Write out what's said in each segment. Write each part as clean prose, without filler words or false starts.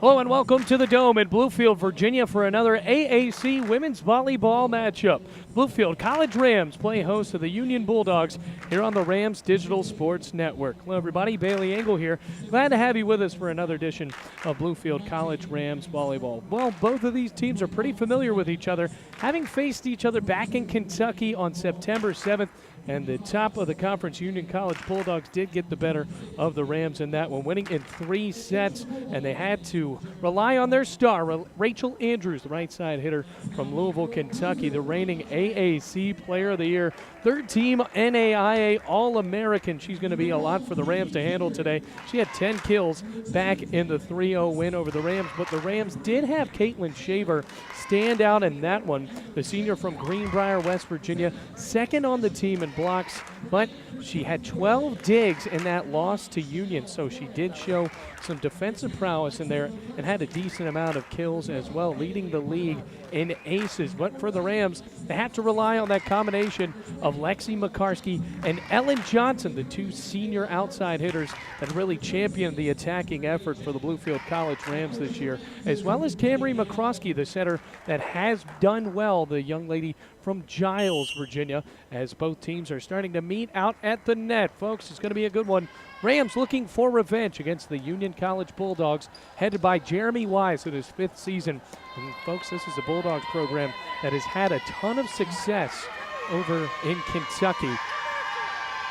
Hello and welcome to the Dome in Bluefield, Virginia for another AAC women's volleyball matchup. Bluefield College Rams play host to the Union Bulldogs here on the Rams Digital Sports Network. Hello everybody, Bailey Engel here. Glad to have you with us for another edition of Bluefield College Rams volleyball. Well, both of these teams are pretty familiar with each other, having faced each other back in Kentucky on September 7th. And the top of the conference, Union College Bulldogs, did get the better of the Rams in that one, winning in 3 sets. And they had to rely on their star, Rachel Andrews, the right side hitter from Louisville, Kentucky, the reigning AAC Player of the Year, third-team NAIA All-American. She's going to be a lot for the Rams to handle today. She had 10 kills back in the 3-0 win over the Rams, but the Rams did have Caitlin Shaver stand out in that one. The senior from Greenbrier, West Virginia, second on the team in blocks, but she had 12 digs in that loss to Union, so she did show some defensive prowess in there and had a decent amount of kills as well, leading the league in aces. But for the Rams, they have to rely on that combination of Lexi McCarskey and Ellen Johnson, the two senior outside hitters that really championed the attacking effort for the Bluefield College Rams this year, as well as Camry McCroskey, the setter that has done well, the young lady from Giles, Virginia, as both teams are starting to meet out at the net. Folks, it's going to be a good one. Rams looking for revenge against the Union College Bulldogs, headed by Jeremy Wise in his 5th season. And folks, this is a Bulldogs program that has had a ton of success over in Kentucky.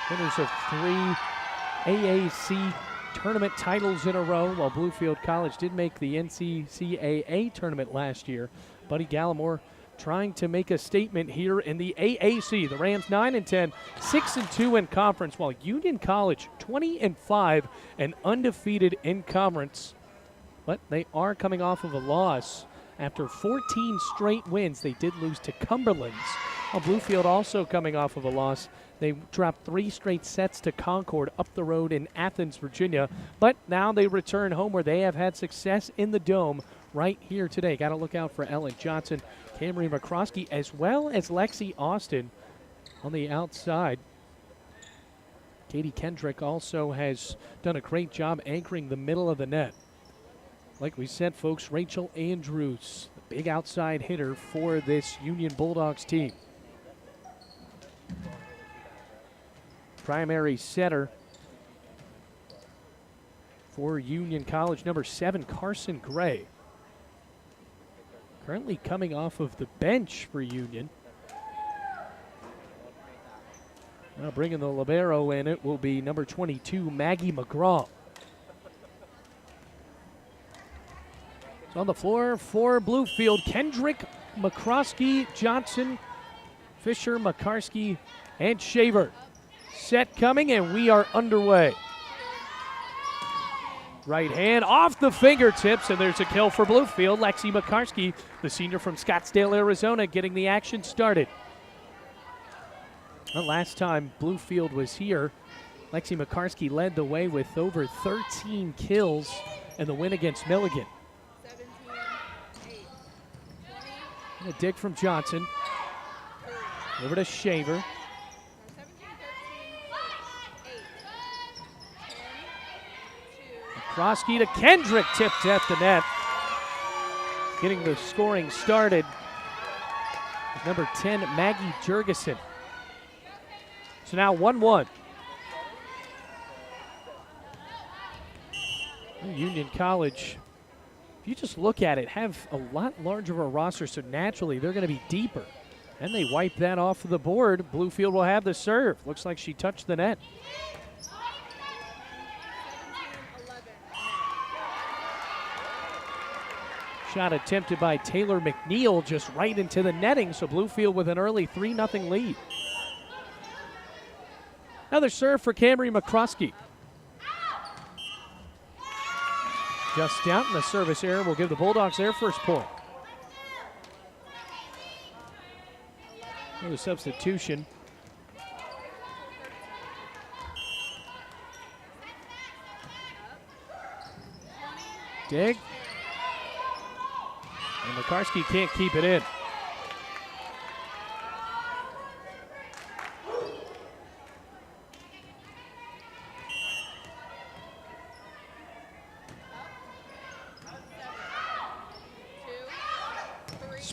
Winners of 3 AAC tournament titles in a row, while Bluefield College did make the NCCAA tournament last year. Buddy Gallimore trying to make a statement here in the AAC. The Rams 9-10, 6-2 in conference, while Union College 20-5 and undefeated in conference. But they are coming off of a loss. After 14 straight wins, they did lose to Cumberland's. While Bluefield also coming off of a loss. They dropped 3 straight sets to Concord up the road in Athens, Virginia. But now they return home where they have had success in the Dome right here today. Got to look out for Ellen Johnson, Camry McCroskey, as well as Lexi Austin on the outside. Katie Kendrick also has done a great job anchoring the middle of the net. Like we said, folks, Rachel Andrews, the big outside hitter for this Union Bulldogs team. Primary setter for Union College, number 7, Carson Gray. Currently coming off of the bench for Union. Now bringing the libero in, it will be number 22, Maggie McGraw. So on the floor for Bluefield, Kendrick, McCroskey, Johnson, Fisher, McCarskey, and Shaver. Set coming, and we are underway. Right hand off the fingertips, and there's a kill for Bluefield. Lexi McCarskey, the senior from Scottsdale, Arizona, getting the action started. Well, last time Bluefield was here, Lexi McCarskey led the way with over 13 kills in the win against Milligan. And a dig from Johnson. Over to Shaver. McCroskey to Kendrick, tipped at the net. Getting the scoring started is number 10, Maggie Jurgensen. So now 1-1. Union College, if you just look at it, have a lot larger of a roster, so naturally they're going to be deeper. And they wipe that off of the board. Bluefield will have the serve. Looks like she touched the net. Shot attempted by Taylor McNeil, just right into the netting, so Bluefield with an early 3-0 lead. Another serve for Camry McCroskey. Just out, and the service error will give the Bulldogs their first point. Another substitution. Dig. And McCarskey can't keep it in.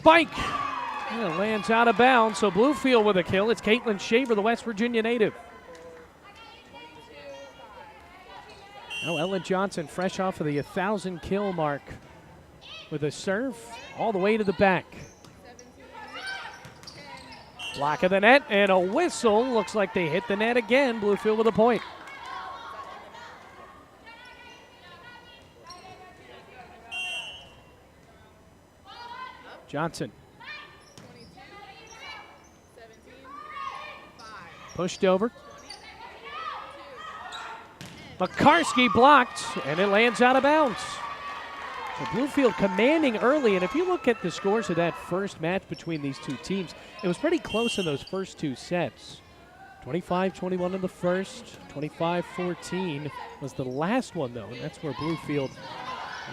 spike. And it lands out of bounds, so Bluefield with a kill. It's Caitlin Shaver, the West Virginia native. Now Ellen Johnson, fresh off of the 1,000 kill mark with a serve all the way to the back. Block of the net and a whistle. Looks like they hit the net again. Bluefield with a point. Johnson. Pushed over. McCarskey blocked, and it lands out of bounds. So Bluefield commanding early, and if you look at the scores of that first match between these two teams, it was pretty close in those first two sets. 25-21 in the first, 25-14 was the last one, though, and that's where Bluefield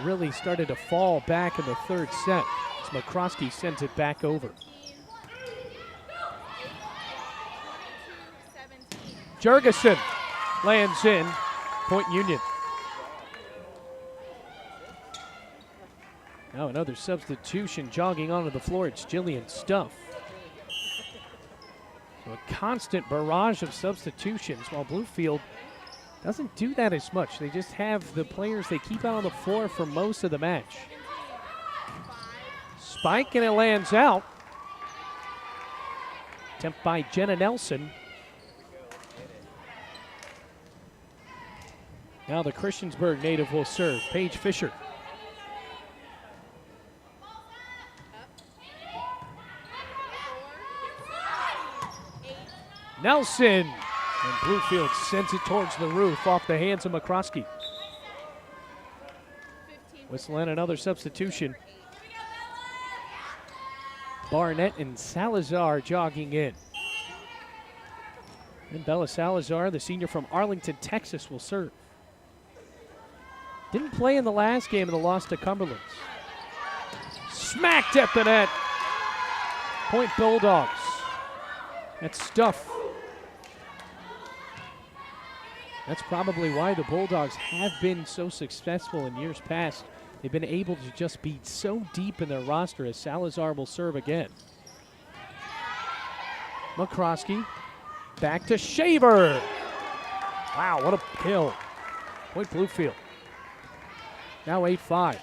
really started to fall back in the third set as McCroskey sends it back over. Jurgensen lands in, point Union. Now another substitution jogging onto the floor. It's Jillian Stuff. So a constant barrage of substitutions while Bluefield doesn't do that as much. They just have the players they keep out on the floor for most of the match. Spike and it lands out. Attempt by Jenna Nelson. Now the Christiansburg native will serve. Paige Fisher. Nelson, and Bluefield sends it towards the roof off the hands of McCroskey. Whistle and another substitution. Barnett and Salazar jogging in. And Bella Salazar, the senior from Arlington, Texas, will serve. Didn't play in the last game of the loss to Cumberland. Smacked at the net. Point Bulldogs. That's Stuff. That's probably why the Bulldogs have been so successful in years past. They've been able to just be so deep in their roster as Salazar will serve again. McCroskey back to Shaver. Wow, what a kill. Point Bluefield. Now 8-5.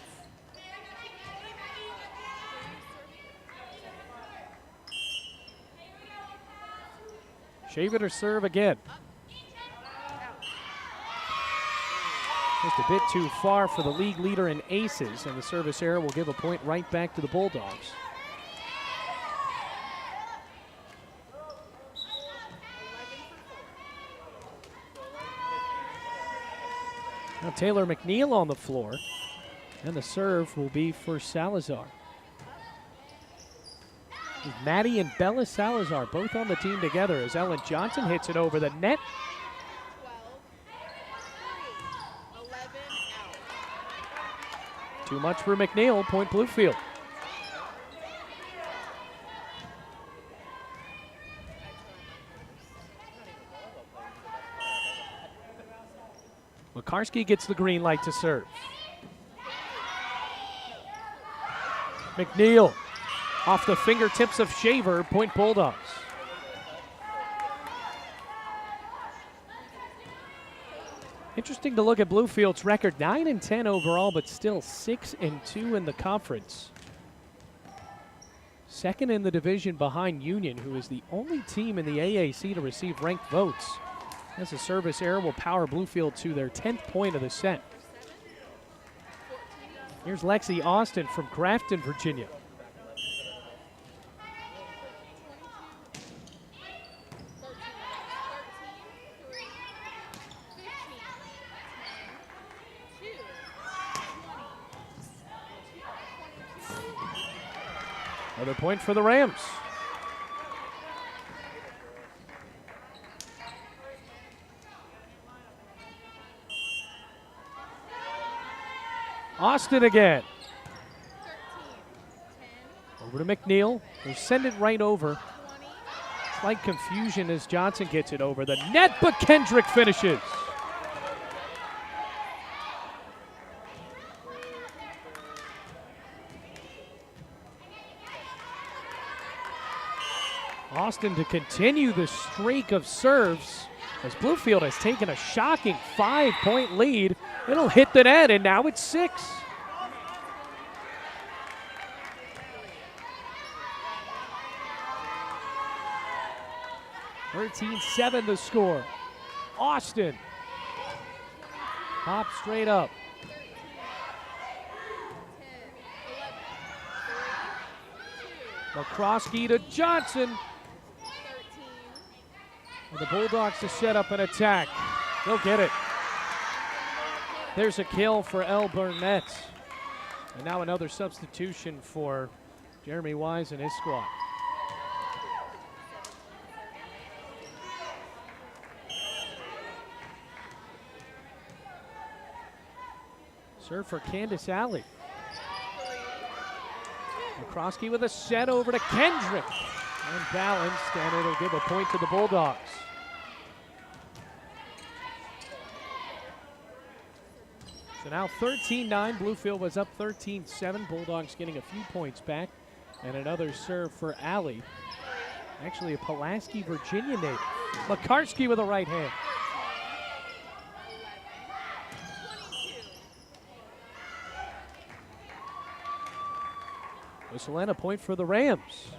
Shaver to serve again. Just a bit too far for the league leader in aces, and the service error will give a point right back to the Bulldogs. Now Taylor McNeil on the floor, and the serve will be for Salazar. Maddie and Bella Salazar both on the team together as Ellen Johnson hits it over the net. Too much for McNeil, point Bluefield. McCarskey gets the green light to serve. McNeil off the fingertips of Shaver, point Bulldogs. Interesting to look at Bluefield's record, 9-10 overall, but still 6-2 in the conference. Second in the division behind Union, who is the only team in the AAC to receive ranked votes. As a service error will power Bluefield to their 10th point of the set. Here's Lexi Austin from Grafton, Virginia. Another point for the Rams. Austin again. Over to McNeil. They send it right over. Slight confusion as Johnson gets it over the net, but Kendrick finishes. Austin to continue the streak of serves as Bluefield has taken a shocking 5-point lead. It'll hit the net, and now it's 6. (13-7) the score. Austin. Pop straight up. McCroskey to Johnson. And the Bulldogs to set up an attack. They'll get it. There's a kill for El Burnett. And now another substitution for Jeremy Wise and his squad. Serve for Candace Alley. McCroskey with a set over to Kendrick. Unbalanced, and it'll give a point to the Bulldogs. So now 13-9. Bluefield was up 13-7. Bulldogs getting a few points back. And another serve for Alley. Actually a Pulaski, Virginia native. Makarski with a right hand. Whistle and a point for the Rams.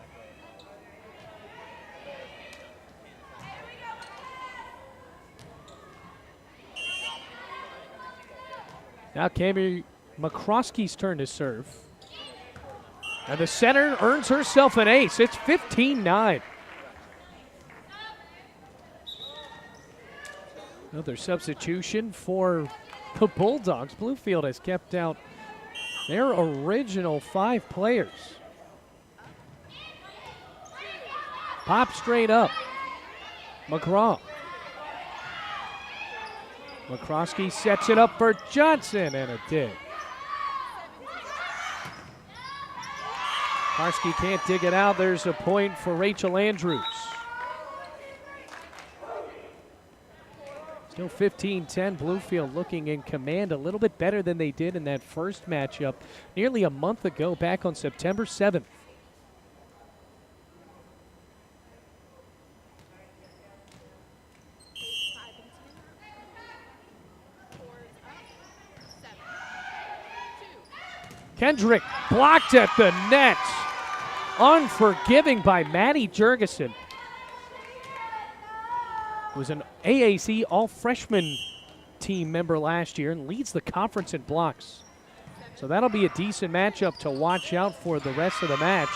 Now Cami McCroskey's turn to serve. And the center earns herself an ace. It's 15-9. Another substitution for the Bulldogs. Bluefield has kept out their original 5 players. Pop straight up. McGraw. McCroskey sets it up for Johnson, and a dig. Karski can't dig it out. There's a point for Rachel Andrews. Still 15-10. Bluefield looking in command a little bit better than they did in that first matchup nearly a month ago, back on September 7th. Kendrick blocked at the net. Unforgiving by Maddie Jurgensen. Was an AAC all-freshman team member last year and leads the conference in blocks. So that'll be a decent matchup to watch out for the rest of the match.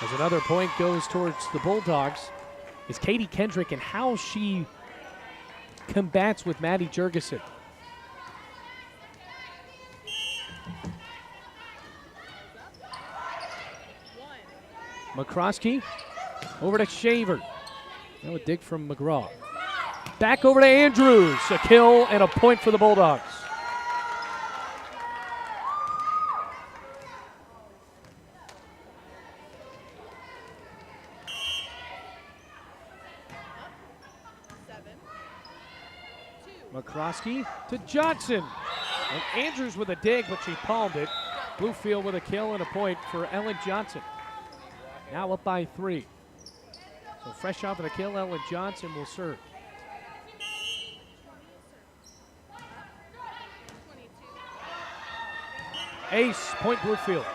As another point goes towards the Bulldogs is Katie Kendrick and how she combats with Maddie Jurgensen. McCroskey over to Shaver. Now a dig from McGraw. Back over to Andrews. A kill and a point for the Bulldogs. McCroskey to Johnson. And Andrews with a dig, but she palmed it. Bluefield with a kill and a point for Ellen Johnson. Now up by 3. So fresh off of the kill, Ellen Johnson will serve. Ace, point Bluefield.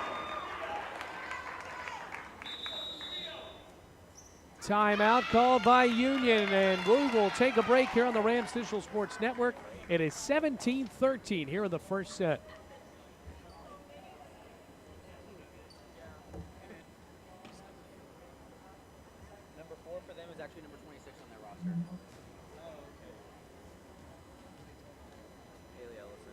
Timeout called by Union, and we will take a break here on the Rams Digital Sports Network. It is 17-13 here in the first set. Number 4 for them is actually number 26 on their roster. Haley Ellison.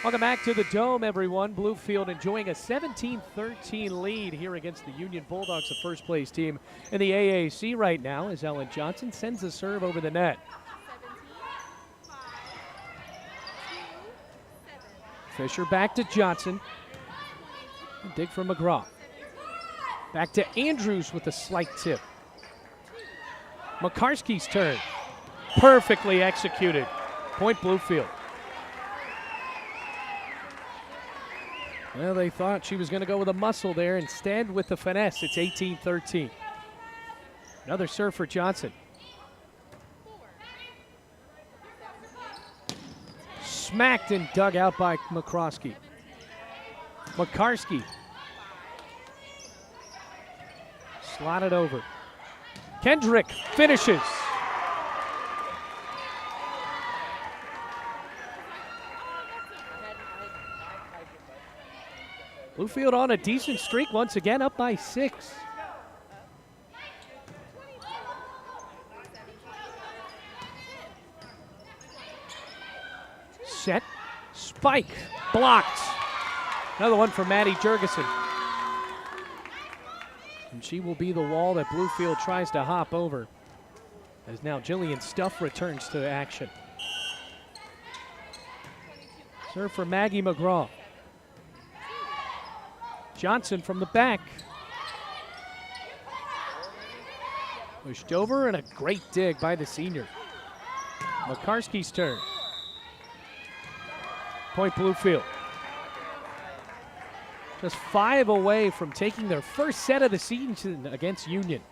Welcome back to the Dome, everyone. Bluefield enjoying a 17-13 lead here against the Union Bulldogs, the first place team in the AAC right now, as Ellen Johnson sends a serve over the net. 17-5, 2-7. Fisher back to Johnson. A dig from McGraw. Back to Andrews with a slight tip. McCarskey's turn. Perfectly executed. Point Bluefield. Well, they thought she was going to go with a muscle there. Instead, with the finesse, it's 18-13. Another serve for Johnson. Smacked and dug out by McCroskey. McCarskey. Slotted over. Kendrick finishes. Bluefield on a decent streak once again, up by 6. Set, spike, blocked. Another one for Maddie Jurgensen. And she will be the wall that Bluefield tries to hop over, as now Jillian Stuff returns to action. Serve for Maggie McGraw. Johnson from the back. Pushed over, and a great dig by the senior. McCarskey's turn. Point Bluefield. Just 5 away from taking their first set of the season against Union.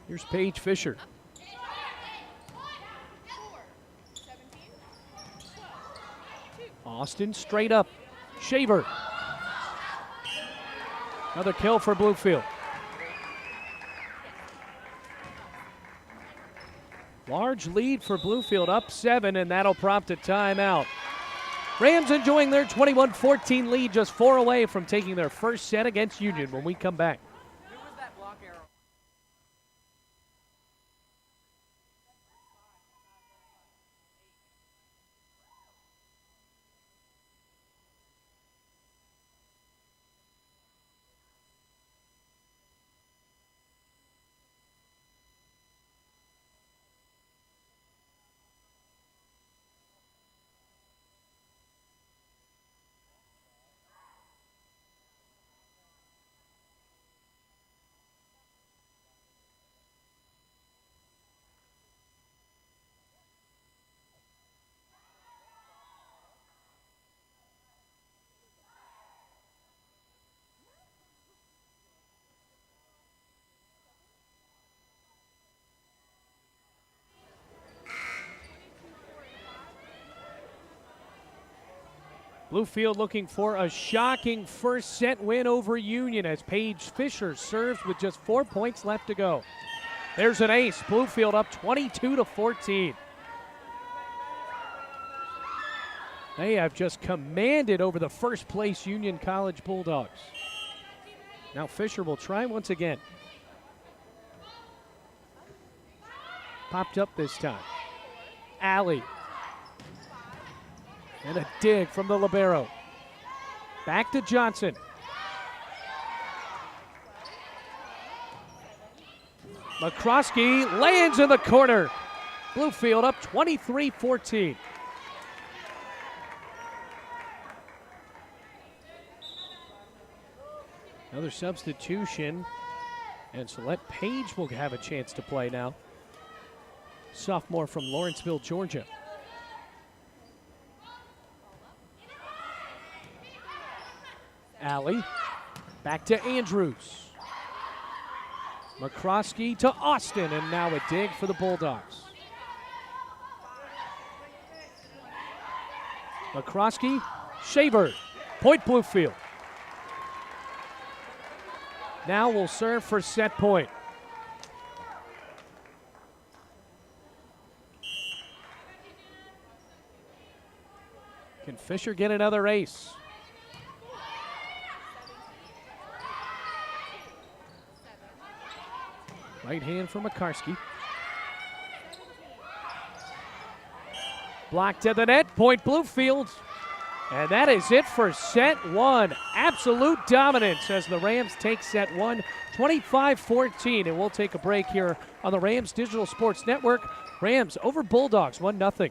Here's Paige Fisher. Austin straight up. Shaver. Another kill for Bluefield. Large lead for Bluefield, up 7, and that'll prompt a timeout. Rams enjoying their 21-14 lead, just 4 away from taking their first set against Union when we come back. Who was that block arrow? Bluefield looking for a shocking first set win over Union as Paige Fisher serves with just 4 points left to go. There's an ace. Bluefield up 22-14. They have just commanded over the first place Union College Bulldogs. Now Fisher will try once again. Popped up this time. Alley. And a dig from the libero. Back to Johnson. McCroskey lands in the corner. Bluefield up 23-14. Another substitution. And Celeste Page will have a chance to play now. Sophomore from Lawrenceville, Georgia. Alley, back to Andrews. McCroskey to Austin, and now a dig for the Bulldogs. McCroskey, Shaver, point Bluefield. Now will serve for set point. Can Fisher get another ace? Right hand for Makarski. Blocked at the net, point Bluefield. And that is it for set one. Absolute dominance as the Rams take set one, 25-14. And we'll take a break here on the Rams Digital Sports Network. Rams over Bulldogs, 1-0.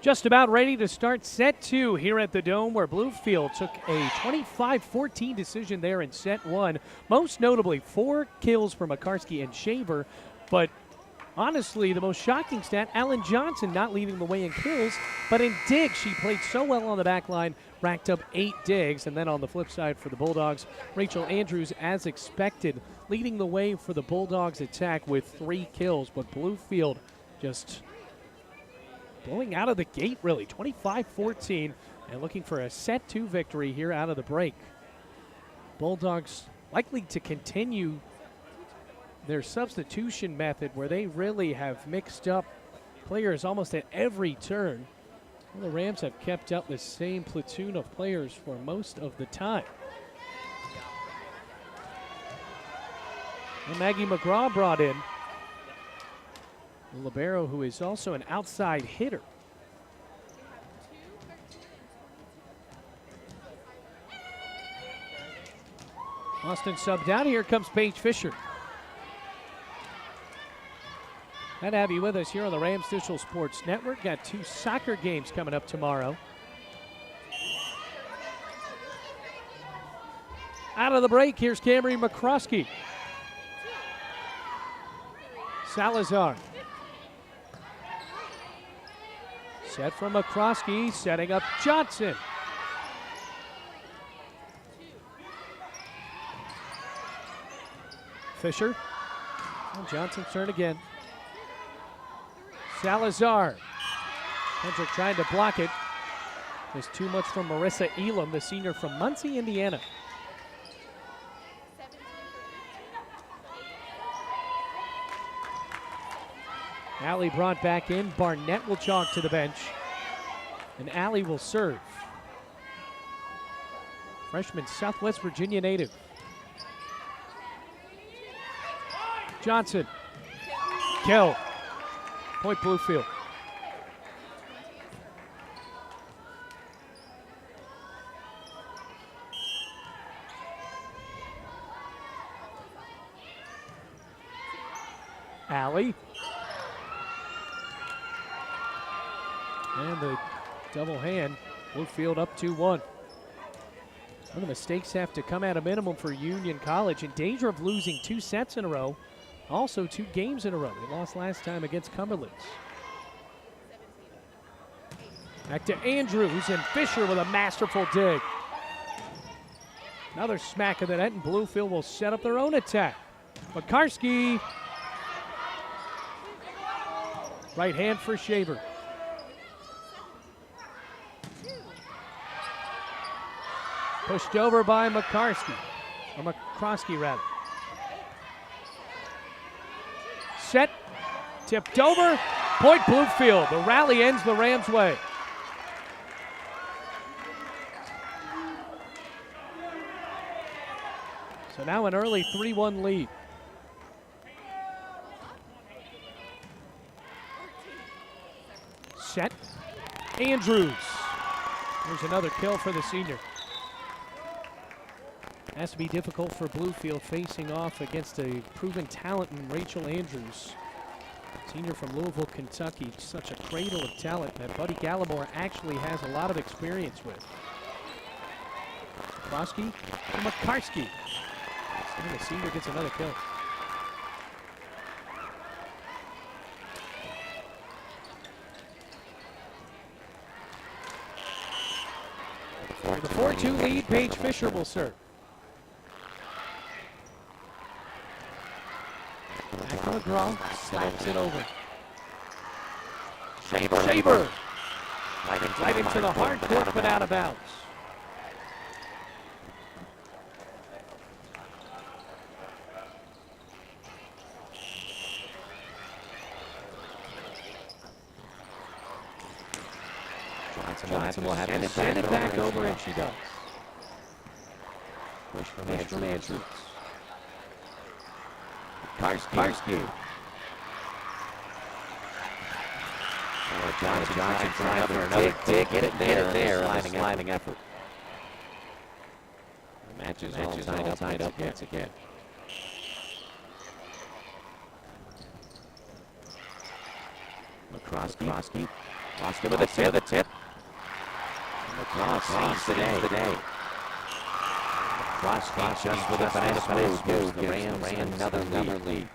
Just about ready to start set two here at the Dome, where Bluefield took a 25-14 decision there in set one. Most notably, 4 kills for Makarski and Shaver. But honestly, the most shocking stat, Alan Johnson not leading the way in kills, but in digs, she played so well on the back line, racked up 8 digs. And then on the flip side for the Bulldogs, Rachel Andrews, as expected, leading the way for the Bulldogs attack with 3 kills. But Bluefield just blowing out of the gate, really, 25-14, and looking for a set 2 victory here out of the break. Bulldogs likely to continue their substitution method, where they really have mixed up players almost at every turn. Well, the Rams have kept up the same platoon of players for most of the time. And Maggie McGraw brought in the libero, who is also an outside hitter. Austin subbed down. Here comes Paige Fisher. Glad to have you with us here on the Rams Digital Sports Network. Got 2 soccer games coming up tomorrow. Out of the break, here's Camry McCroskey. Salazar. Set from McCroskey, setting up Johnson. Fisher. And Johnson's turn again. Salazar. Hendrick trying to block it. There's too much from Marissa Elam, the senior from Muncie, Indiana. Allie brought back in. Barnett will chalk to the bench. And Allie will serve. Freshman Southwest Virginia native. Johnson. Kill. Point Bluefield. Allie. And the double hand. Bluefield up 2-1. Well, the mistakes have to come at a minimum for Union College. In danger of losing 2 sets in a row. Also 2 games in a row. They lost last time against Cumberland. Back to Andrews and Fisher with a masterful dig. Another smack of the net, and Bluefield will set up their own attack. Makarski. Right hand for Shaver. Pushed over by Makarski, or McCroskey rather. Set, tipped over, point Bluefield. The rally ends the Rams' way. So now an early 3-1 lead. Set, Andrews. There's another kill for the senior. Has to be difficult for Bluefield facing off against a proven talent in Rachel Andrews. Senior from Louisville, Kentucky. Such a cradle of talent that Buddy Gallimore actually has a lot of experience with. Krosky and Makarski. And the senior gets another kill. For the 4-2 lead, Paige Fisher will serve. Back to McGraw, slaps it over. Shaver. Right into the hard court, but out of bounds. Johnson will have to send it back over, and she does. Push from Andrews. Karski. Johnson trying for another dig. Get it there. Sliding effort. The match is all tied up once again. McCroskey. Lost him with a tip. McCroskey saves the day. McCroskey just with a fast move gives the Rams another lead.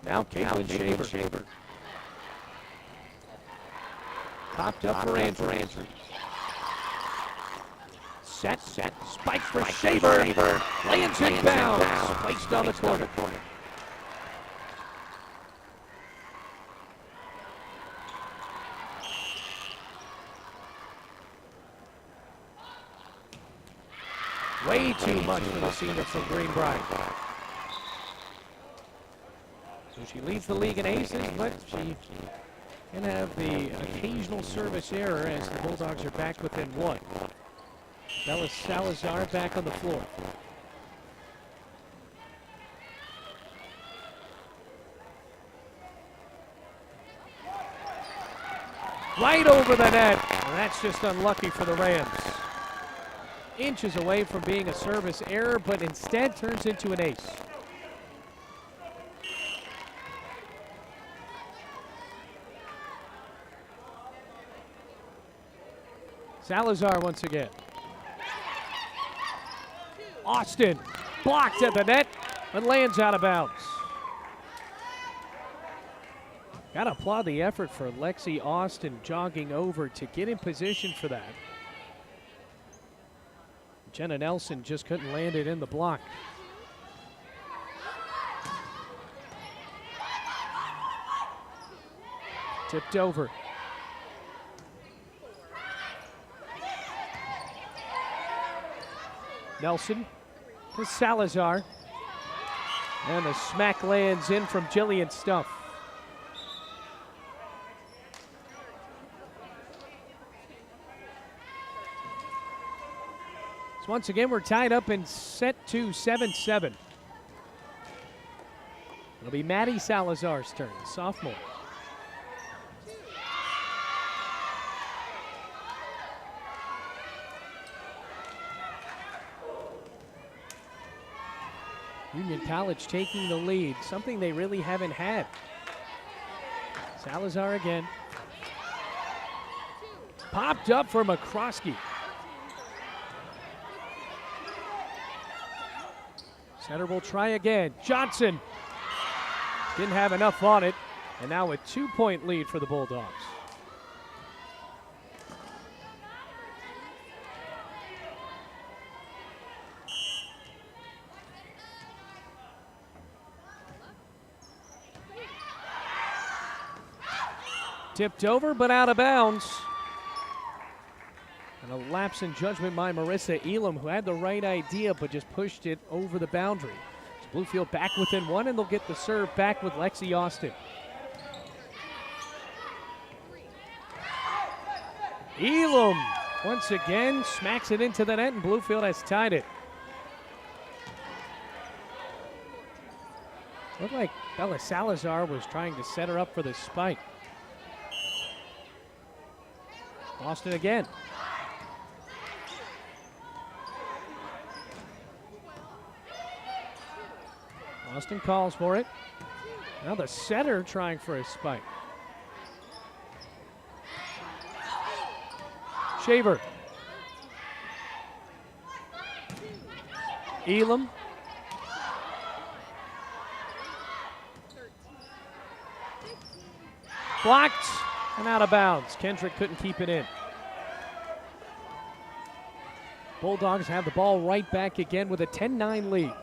Now Caitlin Shaver. Popped up for Andrews. Set. Spike for Shaver. Lands inbounds. Placed on the corner. Way too much for the senior from Greenbrier. So she leads the league in aces, but she can have the occasional service error as the Bulldogs are back within 1. Bella Salazar back on the floor. Right over the net. Well, that's just unlucky for the Rams. Inches away from being a service error, but instead turns into an ace. Salazar once again. Austin blocked at the net and lands out of bounds. Gotta applaud the effort for Lexi Austin jogging over to get in position for that. Jenna Nelson just couldn't land it in the block. Tipped over. Nelson to Salazar. And the smack lands in from Jillian Stuff. So once again, we're tied up in set 2, 7-7. It'll be Maddie Salazar's turn, the sophomore. Union College taking the lead, something they really haven't had. Salazar again. Popped up for McCroskey. Center will try again. Johnson didn't have enough on it, and now a 2-point lead for the Bulldogs. Tipped over, but out of bounds. And a lapse in judgment by Marissa Elam, who had the right idea, but just pushed it over the boundary. So Bluefield back within one, and they'll get the serve back with Lexi Austin. Elam, once again, smacks it into the net, and Bluefield has tied it. Looked like Bella Salazar was trying to set her up for the spike. Austin again. Austin calls for it. Now the setter trying for a spike. Shaver. Elam. Blocked and out of bounds. Kendrick couldn't keep it in. Bulldogs have the ball right back again with a 10-9 lead.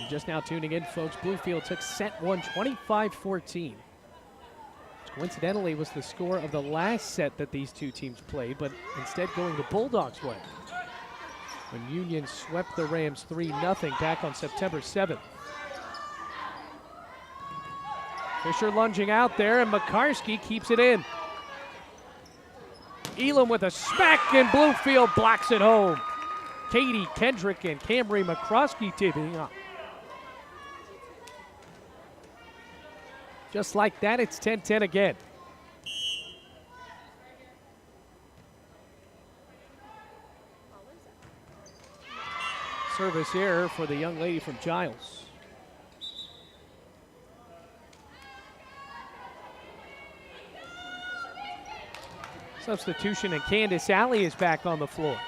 You're just now tuning in, folks. Bluefield took set 1, 25-14. Which coincidentally was the score of the last set that these two teams played, but instead going the Bulldogs' way, when Union swept the Rams 3-0 back on September 7th. Fisher lunging out there, and McCarskey keeps it in. Elam with a smack, and Bluefield blocks it home. Katie Kendrick and Camry McCroskey tipping up. Just like that, it's 10-10 again. Service error for the young lady from Giles. Substitution, and Candace Alley is back on the floor.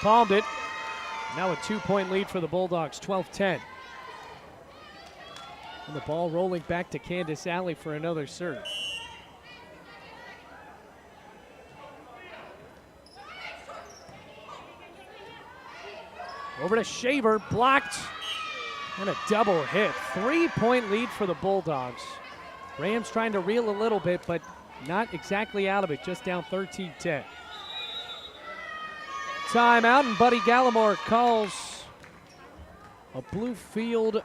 Palmed it. Now a 2-point lead for the Bulldogs, 12-10. And the ball rolling back to Candace Alley for another serve. Over to Shaver, blocked, and a double hit. 3-point lead for the Bulldogs. Rams trying to reel a little bit, but not exactly out of it, just down 13-10. Timeout, and Buddy Gallimore calls a Bluefield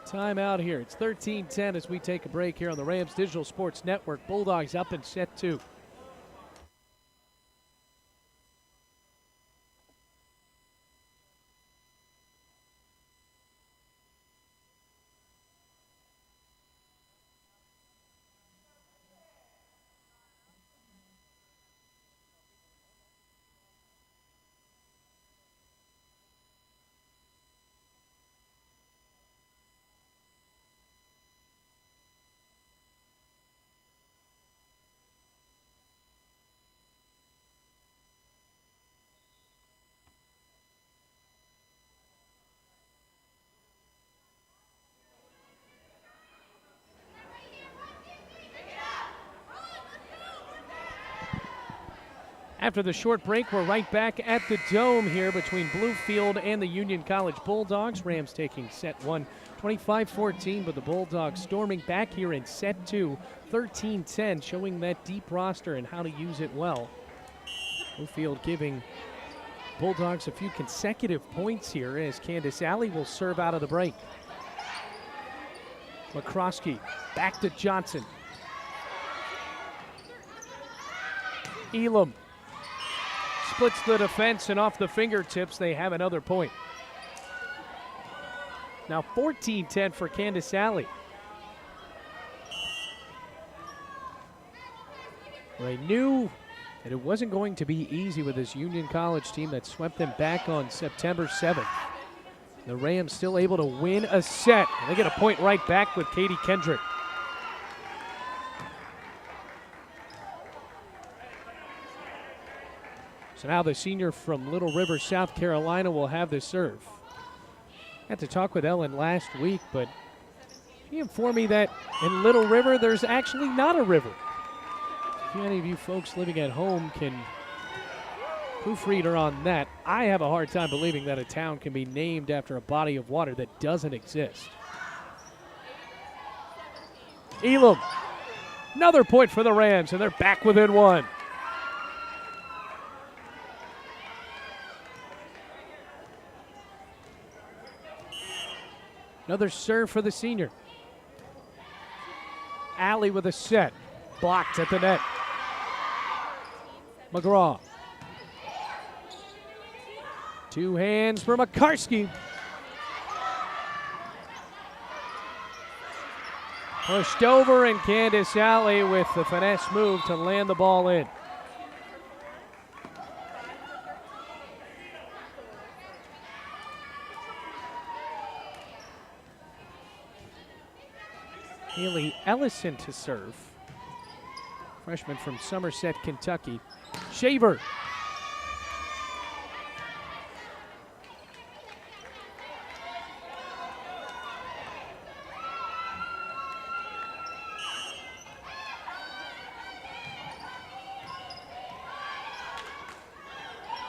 timeout here. It's 13-10 as we take a break here on the Rams Digital Sports Network. Bulldogs up in set 2. After the short break, we're right back at the Dome here between Bluefield and the Union College Bulldogs. Rams taking set one, 25-14, but the Bulldogs storming back here in set two, 13-10, showing that deep roster and how to use it well. Bluefield giving Bulldogs a few consecutive points here as Candace Alley will serve out of the break. McCroskey back to Johnson. Elam splits the defense, and off the fingertips, they have another point. Now 14-10 for Candace Alley. They knew that it wasn't going to be easy with this Union College team that swept them back on September 7th. The Rams still able to win a set. They get a point right back with Katie Kendrick. So now the senior from Little River, South Carolina will have the serve. I had to talk with Ellen last week, but she informed me that in Little River, there's actually not a river. If any of you folks living at home can proofread her on that, I have a hard time believing that a town can be named after a body of water that doesn't exist. Elam, another point for the Rams, and they're back within one. Another serve for the senior. Alley with a set. Blocked at the net. McGraw. Two hands for McCarskey. Pushed over, and Candace Alley with the finesse move to land the ball in. Haley Ellison to serve. Freshman from Somerset, Kentucky. Shaver.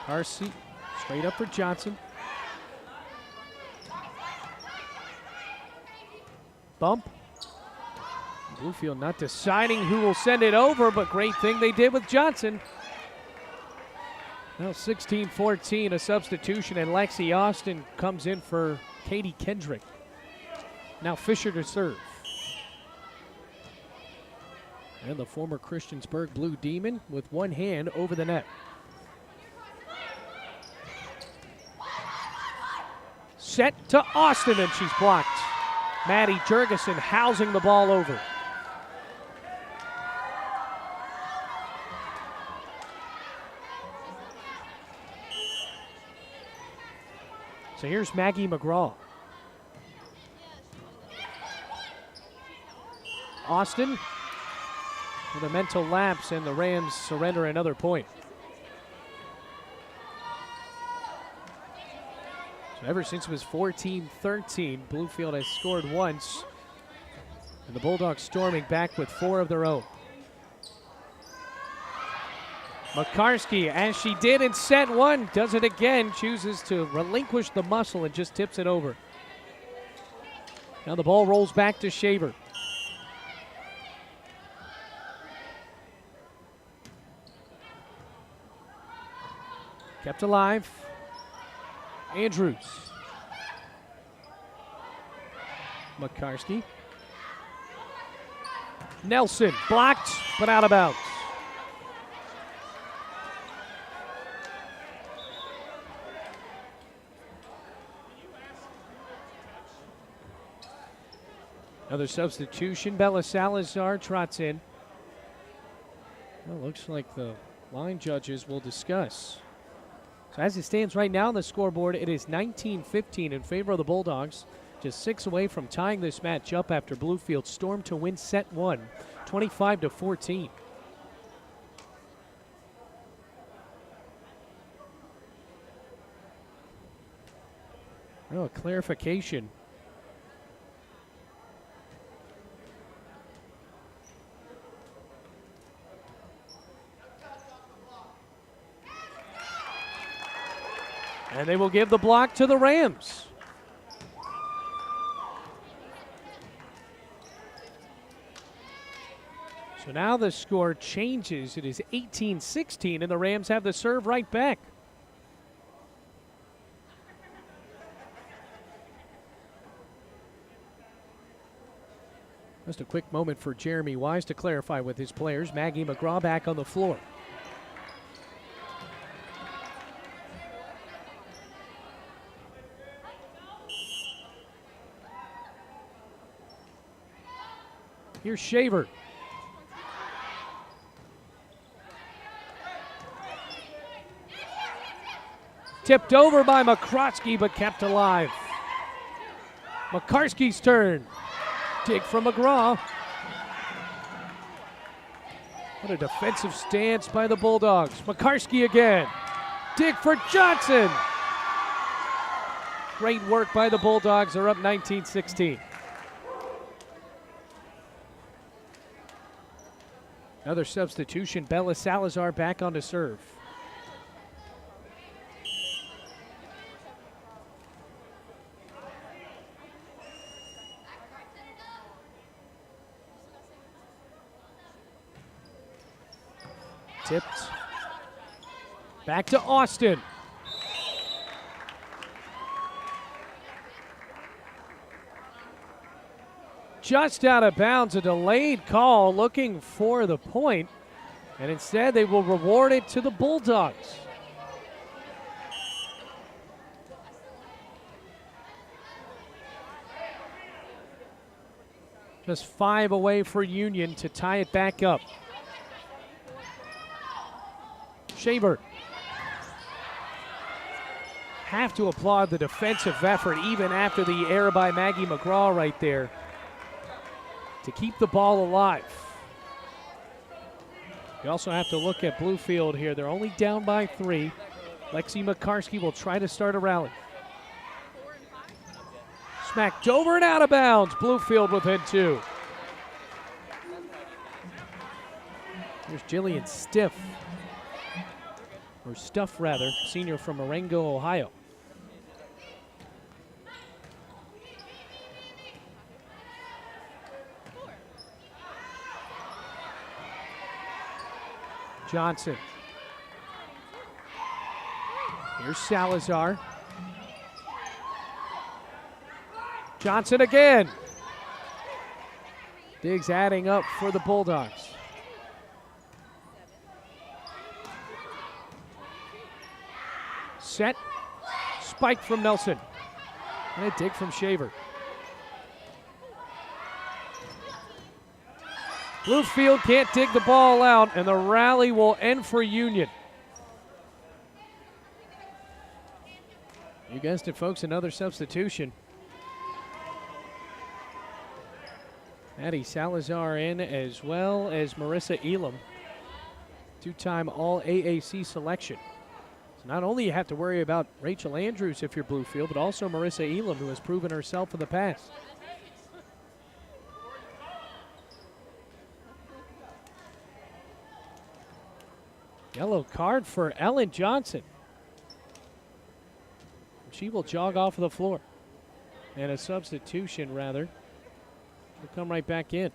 Carsey straight up for Johnson. Bump. Bluefield not deciding who will send it over, but great thing they did with Johnson. Now 16-14, a substitution, and Lexi Austin comes in for Katie Kendrick. Now Fisher to serve. And the former Christiansburg Blue Demon with one hand over the net. Set to Austin, and she's blocked. Maddie Jurgensen housing the ball over. So here's Maggie McGraw. Austin with a mental lapse, and the Rams surrender another point. So ever since it was 14-13, Bluefield has scored once, and the Bulldogs storming back with four of their own. McCarskey, as she did in set one, does it again, chooses to relinquish the muscle and just tips it over. Now the ball rolls back to Shaver. Kept alive. Andrews. McCarskey. Nelson blocked, but out of bounds. Another substitution. Bella Salazar trots in. Well, looks like the line judges will discuss. So as it stands right now on the scoreboard, it is 19-15 in favor of the Bulldogs. Just 6 away from tying this match up after Bluefield stormed to win set one, 25-14. Oh, a clarification. And they will give the block to the Rams. So now the score changes. It is 18-16, and the Rams have the serve right back. Just a quick moment for Jeremy Wise to clarify with his players. Maggie McGraw back on the floor. Here's Shaver. Tipped over by McCroskey, but kept alive. McCarskey's turn. Dig from McGraw. What a defensive stance by the Bulldogs. McCarskey again. Dig for Johnson. Great work by the Bulldogs. They're up 19-16. Another substitution. Bella Salazar back on to serve. Tipped. Back to Austin. Just out of bounds, a delayed call looking for the point, and instead they will reward it to the Bulldogs. Just 5 away for Union to tie it back up. Shaver. Have to applaud the defensive effort even after the error by Maggie McGraw right there to keep the ball alive. You also have to look at Bluefield here. They're only down by 3. Lexi McCarskey will try to start a rally. Smacked over and out of bounds. Bluefield within 2. Here's Jillian Stiff. Or Stuff, rather, senior from Marengo, Ohio. Johnson. Here's Salazar. Johnson again. Diggs adding up for the Bulldogs. Set. Spike from Nelson. And a dig from Shaver. Bluefield can't dig the ball out, and the rally will end for Union. You guessed it, folks, another substitution. Addie Salazar in, as well as Marissa Elam, 2-time All-AAC selection. So not only you have to worry about Rachel Andrews if you're Bluefield, but also Marissa Elam, who has proven herself in the past. Yellow card for Ellen Johnson. She will jog off of the floor. And a substitution, rather, will come right back in.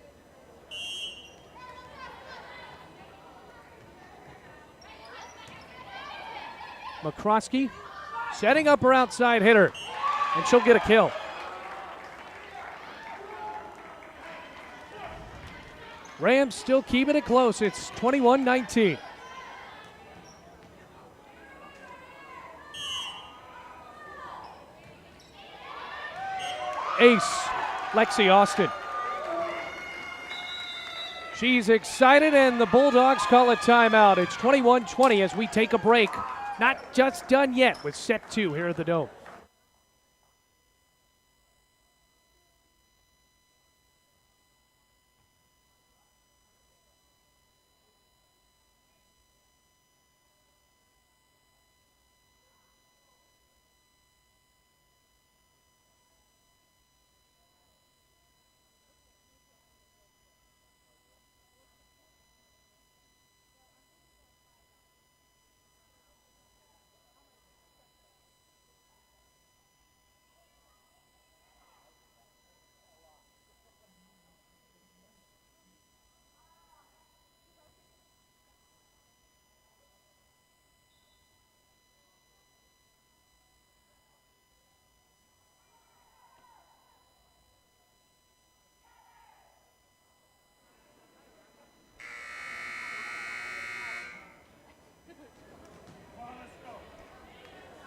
McCroskey setting up her outside hitter, and she'll get a kill. Rams still keeping it close. It's 21-19. Ace, Lexi Austin. She's excited, and the Bulldogs call a timeout. It's 21-20 as we take a break. Not just done yet with set 2 here at the Dome.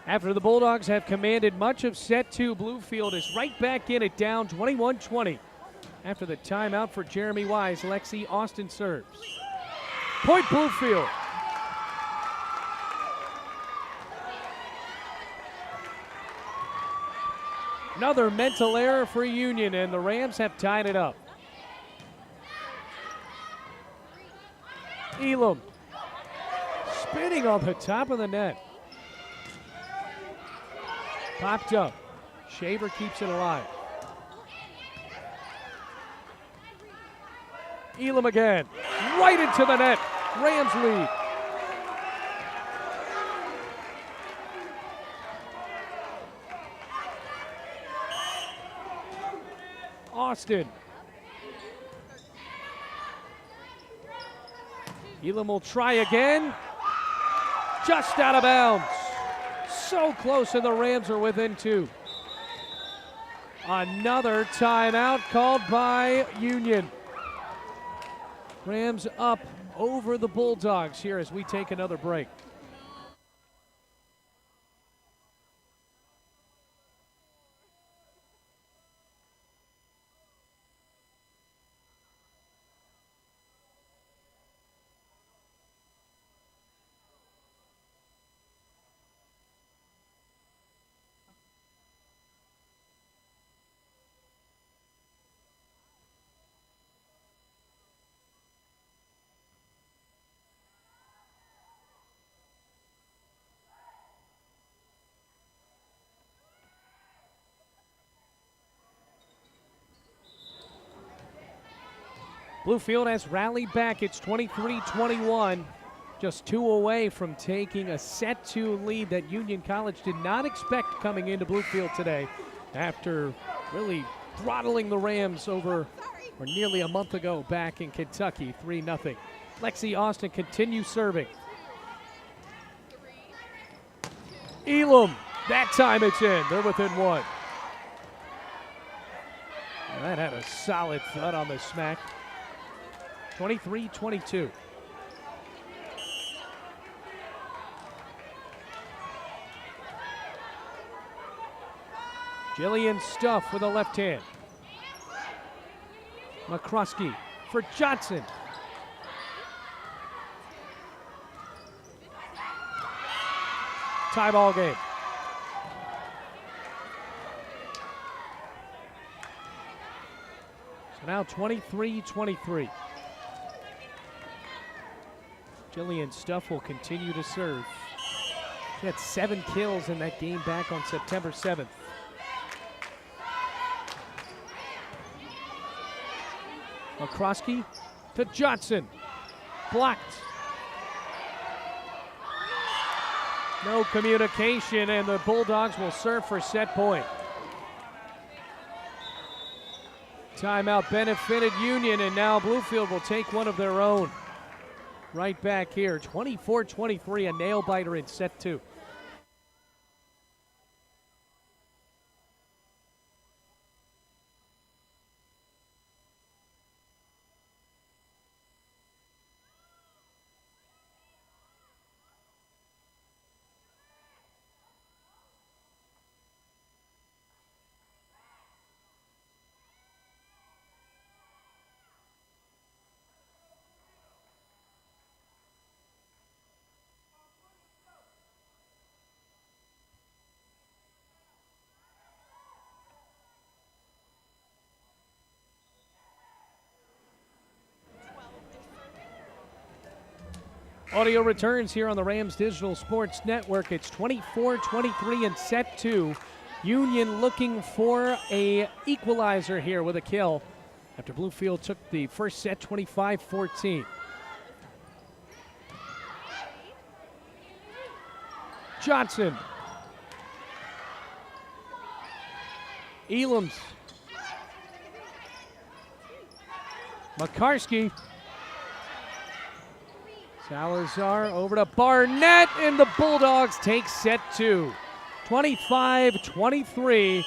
After the Bulldogs have commanded much of set two, Bluefield is right back in it, down 21-20. After the timeout for Jeremy Wise, Lexi Austin serves. Point Bluefield. Another mental error for Union, and the Rams have tied it up. Elam spinning on the top of the net. Popped up. Shaver keeps it alive. Elam again. Right into the net. Rams lead. Austin. Elam will try again. Just out of bounds. So close, and the Rams are within two. Another timeout called by Union. Rams up over the Bulldogs here as we take another break. Bluefield has rallied back. It's 23-21, just 2 away from taking a set 2 lead that Union College did not expect coming into Bluefield today after really throttling the Rams over or nearly a month ago back in Kentucky, 3-0. Lexi Austin continues serving. Elam, that time it's in. They're within 1. And that had a solid thud on the smack. 23-22. Jillian Stuff with a left hand. McCroskey for Johnson. Tie ball game. So now 23-23. Jillian Stuff will continue to serve. She had 7 kills in that game back on September 7th. McCroskey to Johnson. Blocked. No communication, and the Bulldogs will serve for set point. Timeout benefited Union, and now Bluefield will take one of their own. Right back here, 24-23, a nail-biter in set 2. Audio returns here on the Rams Digital Sports Network. It's 24-23 in set 2. Union looking for a equalizer here with a kill after Bluefield took the first set 25-14. Johnson. Elams. McCarskey. Salazar over to Barnett, and the Bulldogs take set 2. 25-23.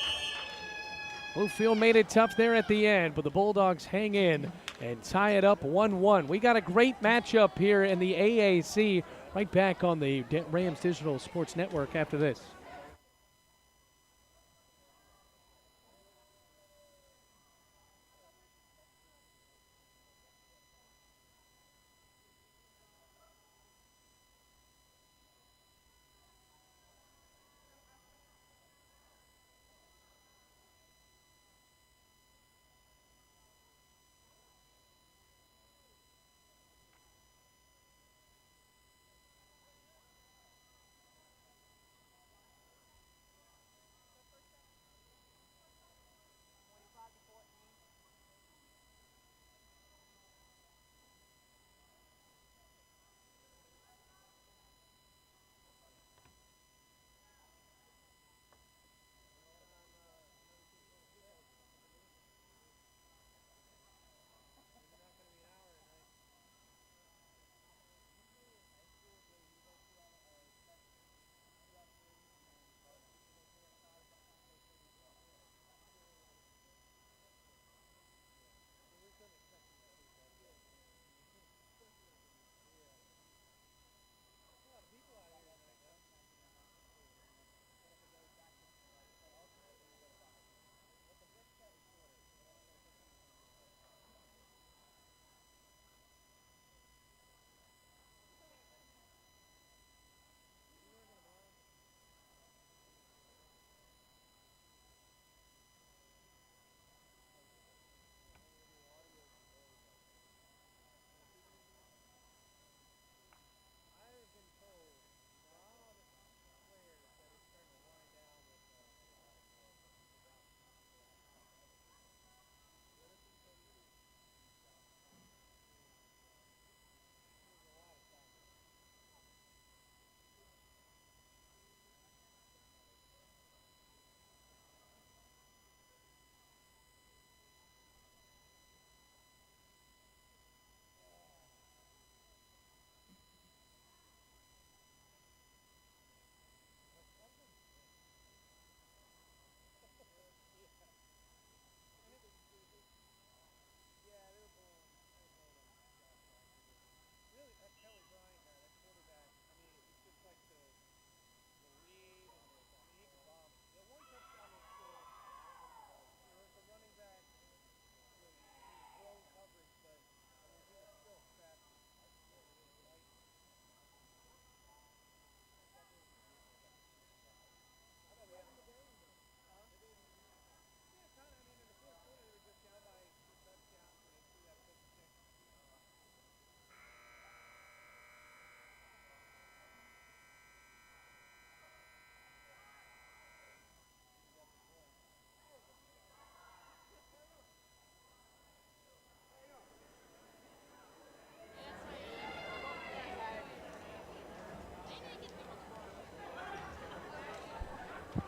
Bluefield made it tough there at the end, but the Bulldogs hang in and tie it up 1-1. We got a great matchup here in the AAC. Right back on the Rams Digital Sports Network after this.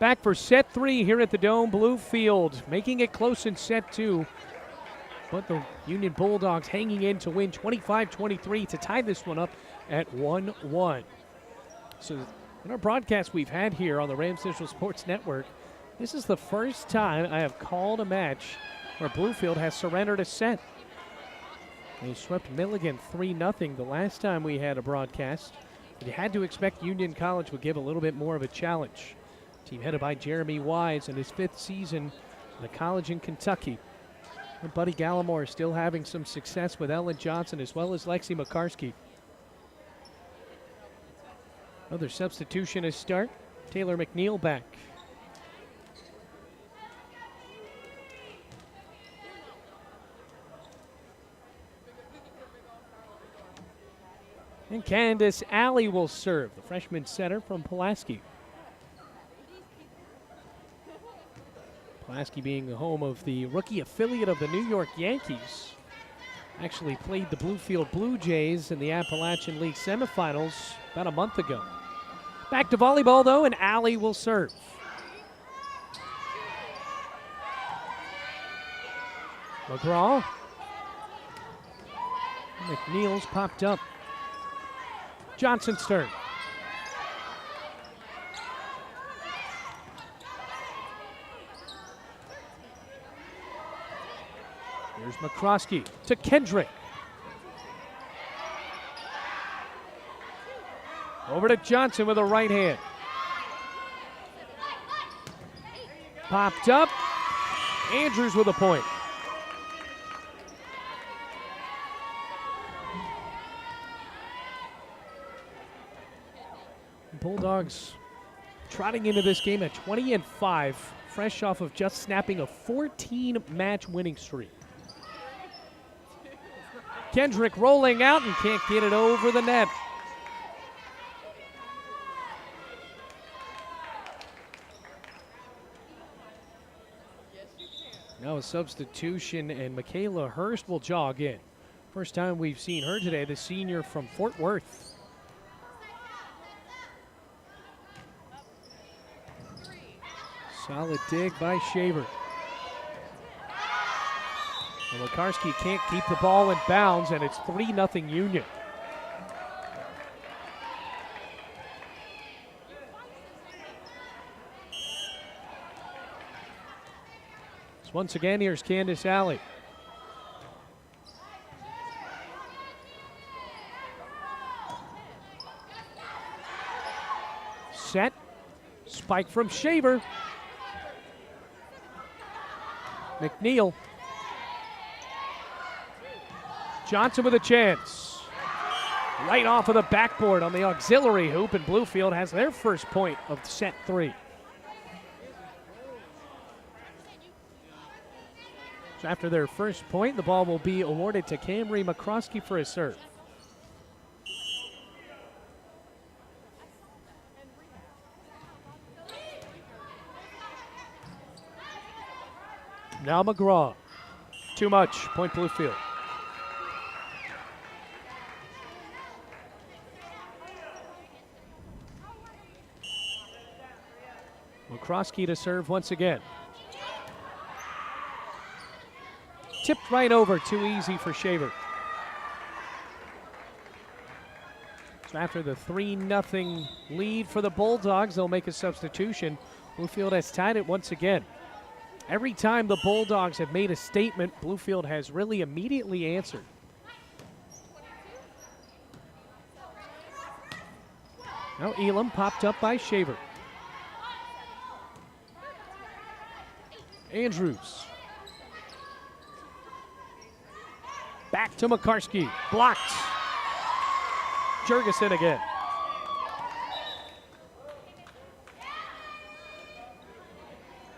Back for set 3 here at the Dome. Bluefield making it close in set 2. But the Union Bulldogs hanging in to win 25-23 to tie this one up at 1-1. So in our broadcast we've had here on the Rams Digital Sports Network, this is the first time I have called a match where Bluefield has surrendered a set. They swept Milligan 3-0 the last time we had a broadcast. But you had to expect Union College would give a little bit more of a challenge. Team headed by Jeremy Wise in his 5th season in the college in Kentucky. And Buddy Gallimore still having some success with Ellen Johnson as well as Lexi McCarskey. Another substitution is start. Taylor McNeil back. And Candace Alley will serve, the freshman setter from Pulaski. Pulaski being the home of the rookie affiliate of the New York Yankees. Actually played the Bluefield Blue Jays in the Appalachian League semifinals about a month ago. Back to volleyball though, and Alley will serve. McGraw. McNeil's popped up. Johnson's turn. Here's McCroskey to Kendrick. Over to Johnson with a right hand. Popped up. Andrews with a point. Bulldogs trotting into this game at 20-5, fresh off of just snapping a 14-match winning streak. Kendrick rolling out and can't get it over the net. Now a substitution, and Michaela Hurst will jog in. First time we've seen her today, the senior from Fort Worth. Solid dig by Shaver. And Lekarski can't keep the ball in bounds, and it's 3-0 Union. So once again, here's Candace Alley. Set. Spike from Shaver. McNeil. Johnson with a chance. Right off of the backboard on the auxiliary hoop, and Bluefield has their first point of set 3. So after their first point, the ball will be awarded to Camry McCroskey for his serve. Now McGraw. Too much. Point Bluefield. McCroskey to serve once again. Tipped right over. Too easy for Shaver. So after the 3-0 lead for the Bulldogs, they'll make a substitution. Bluefield has tied it once again. Every time the Bulldogs have made a statement, Bluefield has really immediately answered. Now Elam popped up by Shaver. Andrews. Back to McCarskey. Blocked. Jurgensen again.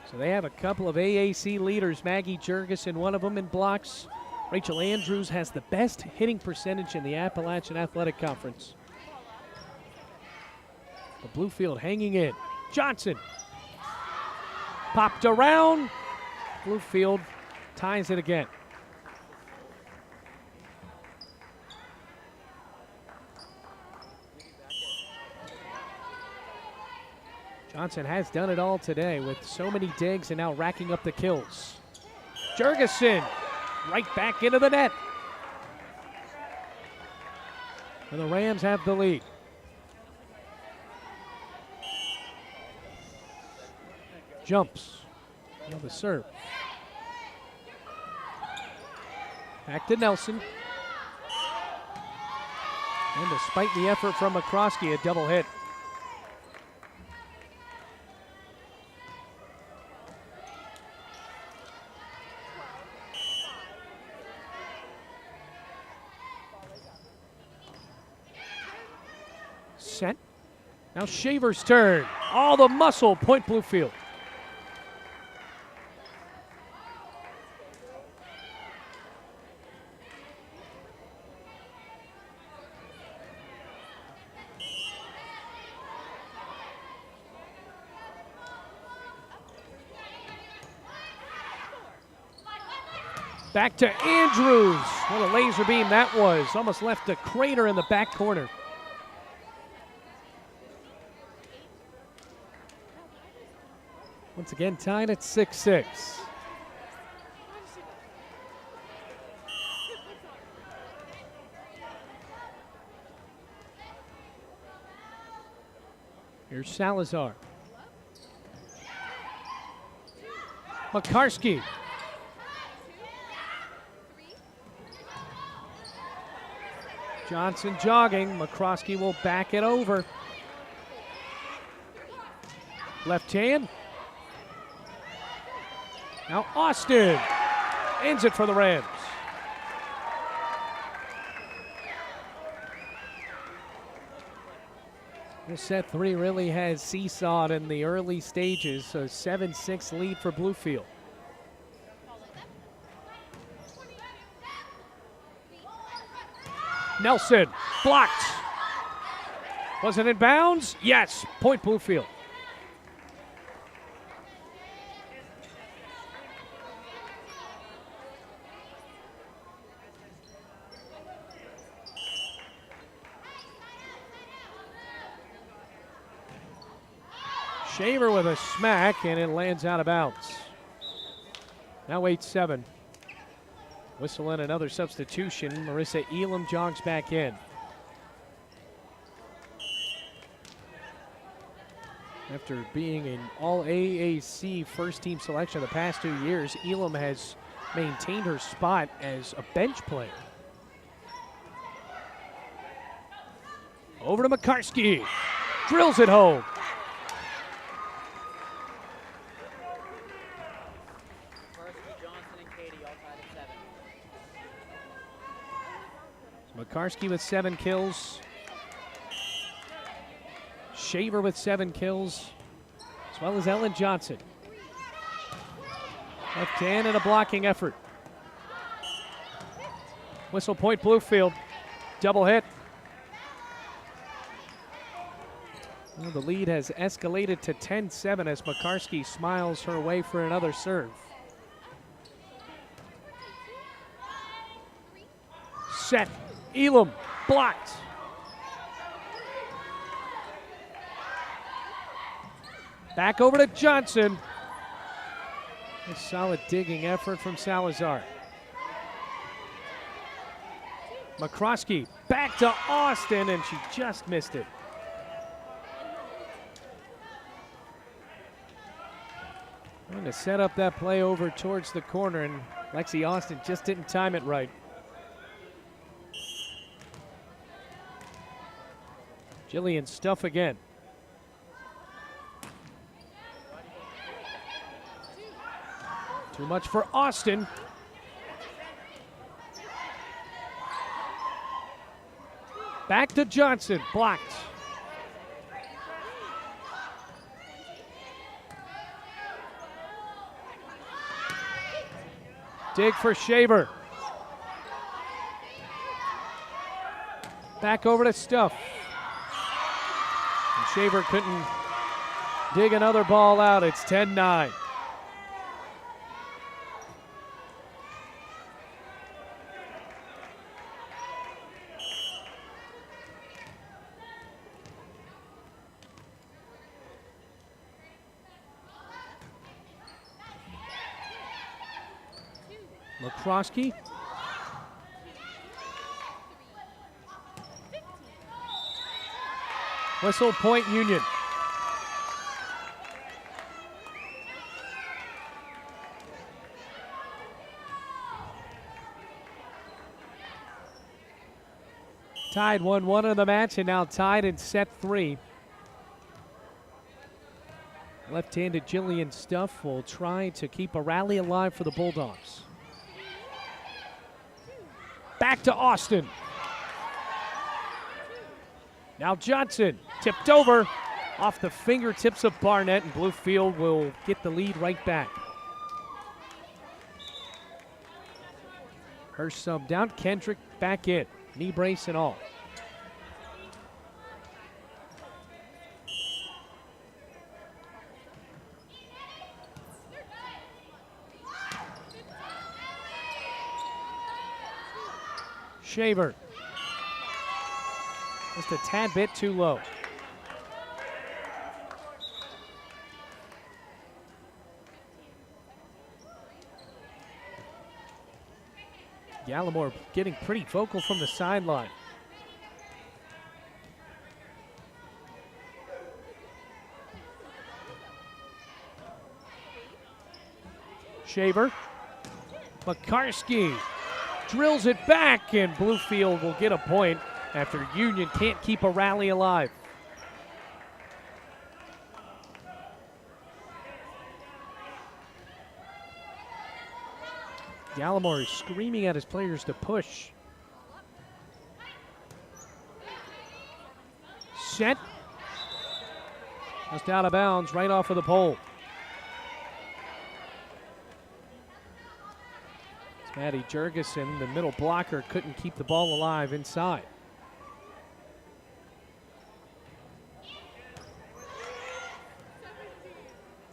So they have a couple of AAC leaders. Maggie Jurgensen, one of them, in blocks. Rachel Andrews has the best hitting percentage in the Appalachian Athletic Conference. The Bluefield hanging in. Johnson. Popped around. Bluefield ties it again. Johnson has done it all today with so many digs and now racking up the kills. Jurgensen right back into the net. And the Rams have the lead. Jumps. Now the serve. Back to Nelson. And despite the effort from McCroskey, a double hit. Set. Now Shaver's turn. All the muscle, point Bluefield. Back to Andrews. What a laser beam that was. Almost left a crater in the back corner. Once again, tied at 6-6. Here's Salazar. Makarski. Johnson jogging. McCroskey will back it over. Left hand. Now Austin ends it for the Rams. This set 3 really has seesawed in the early stages, so 7-6 lead for Bluefield. Nelson blocked. Was it in bounds? Yes, point Bluefield. Shaver with a smack, and it lands out of bounds. Now 8-7. Whistle in another substitution. Marissa Elam jogs back in. After being an all-AAC first-team selection the past 2 years, Elam has maintained her spot as a bench player. Over to Makarski. Drills it home. Makarski with 7 kills. Shaver with 7 kills, as well as Ellen Johnson. Left hand and a blocking effort. Whistle point Bluefield. Double hit. Well, the lead has escalated to 10-7 as Makarski smiles her way for another serve. Set. Elam blocked. Back over to Johnson. A solid digging effort from Salazar. McCroskey back to Austin, and she just missed it. Trying to set up that play over towards the corner, and Lexi Austin just didn't time it right. Jillian Stuff again. Too much for Austin. Back to Johnson, blocked. Dig for Shaver. Back over to Stuff. And Shaver couldn't dig another ball out. It's 10-9. McCroskey. Whistle, point Union. Tied 1-1 in the match and now tied in set 3. Left-handed Jillian Stuff will try to keep a rally alive for the Bulldogs. Back to Austin. Now Johnson, tipped over off the fingertips of Barnett, and Bluefield will get the lead right back. Her sub down, Kendrick back in, knee brace and all. Shaver. Just a tad bit too low. Gallimore getting pretty vocal from the sideline. Shaver. McCarskey drills it back, and Bluefield will get a point after Union can't keep a rally alive. Gallimore is screaming at his players to push. Set. Just out of bounds, right off of the pole. It's Maddie Jurgensen, the middle blocker, couldn't keep the ball alive inside.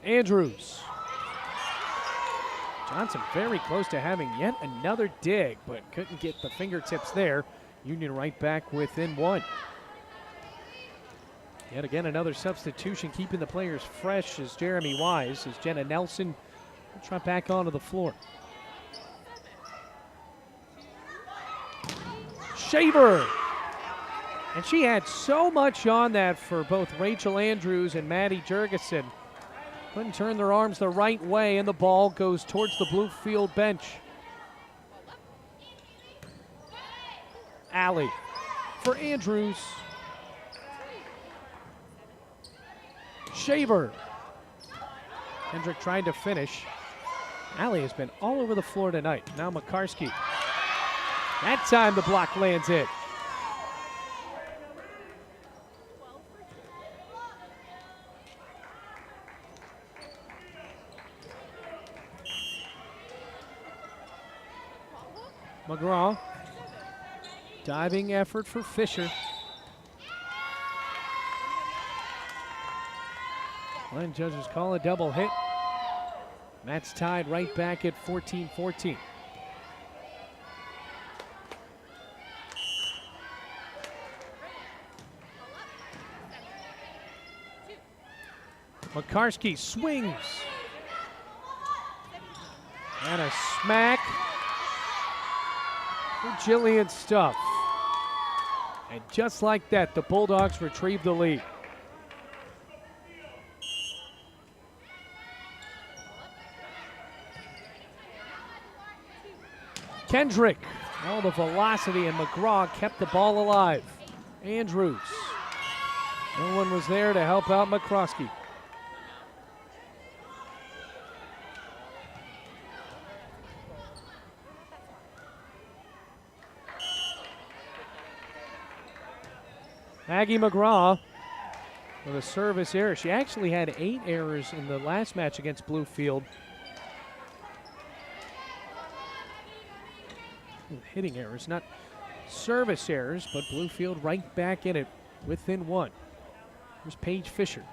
Andrews. Johnson very close to having yet another dig, but couldn't get the fingertips there. Union right back within one. Yet again, another substitution, keeping the players fresh is Jeremy Wise, as Jenna Nelson will try back onto the floor. Shaver. And she had so much on that for both Rachel Andrews and Maddie Jurgensen. Couldn't turn their arms the right way, and the ball goes towards the Bluefield bench. Alley for Andrews. Shaver. Hendrick trying to finish. Alley has been all over the floor tonight. Now McCarskey. That time the block lands in. McGraw. Diving effort for Fisher. Line judges call a double hit. Match tied right back at 14-14. McCarskey swings. And a smack for Jillian Stuff. And just like that, the Bulldogs retrieve the lead. Kendrick, all the velocity, and McGraw kept the ball alive. Andrews. No one was there to help out McCroskey. Maggie McGraw with a service error. She actually had 8 errors in the last match against Bluefield. Hitting errors, not service errors, but Bluefield right back in it within one. Here's Paige Fisher.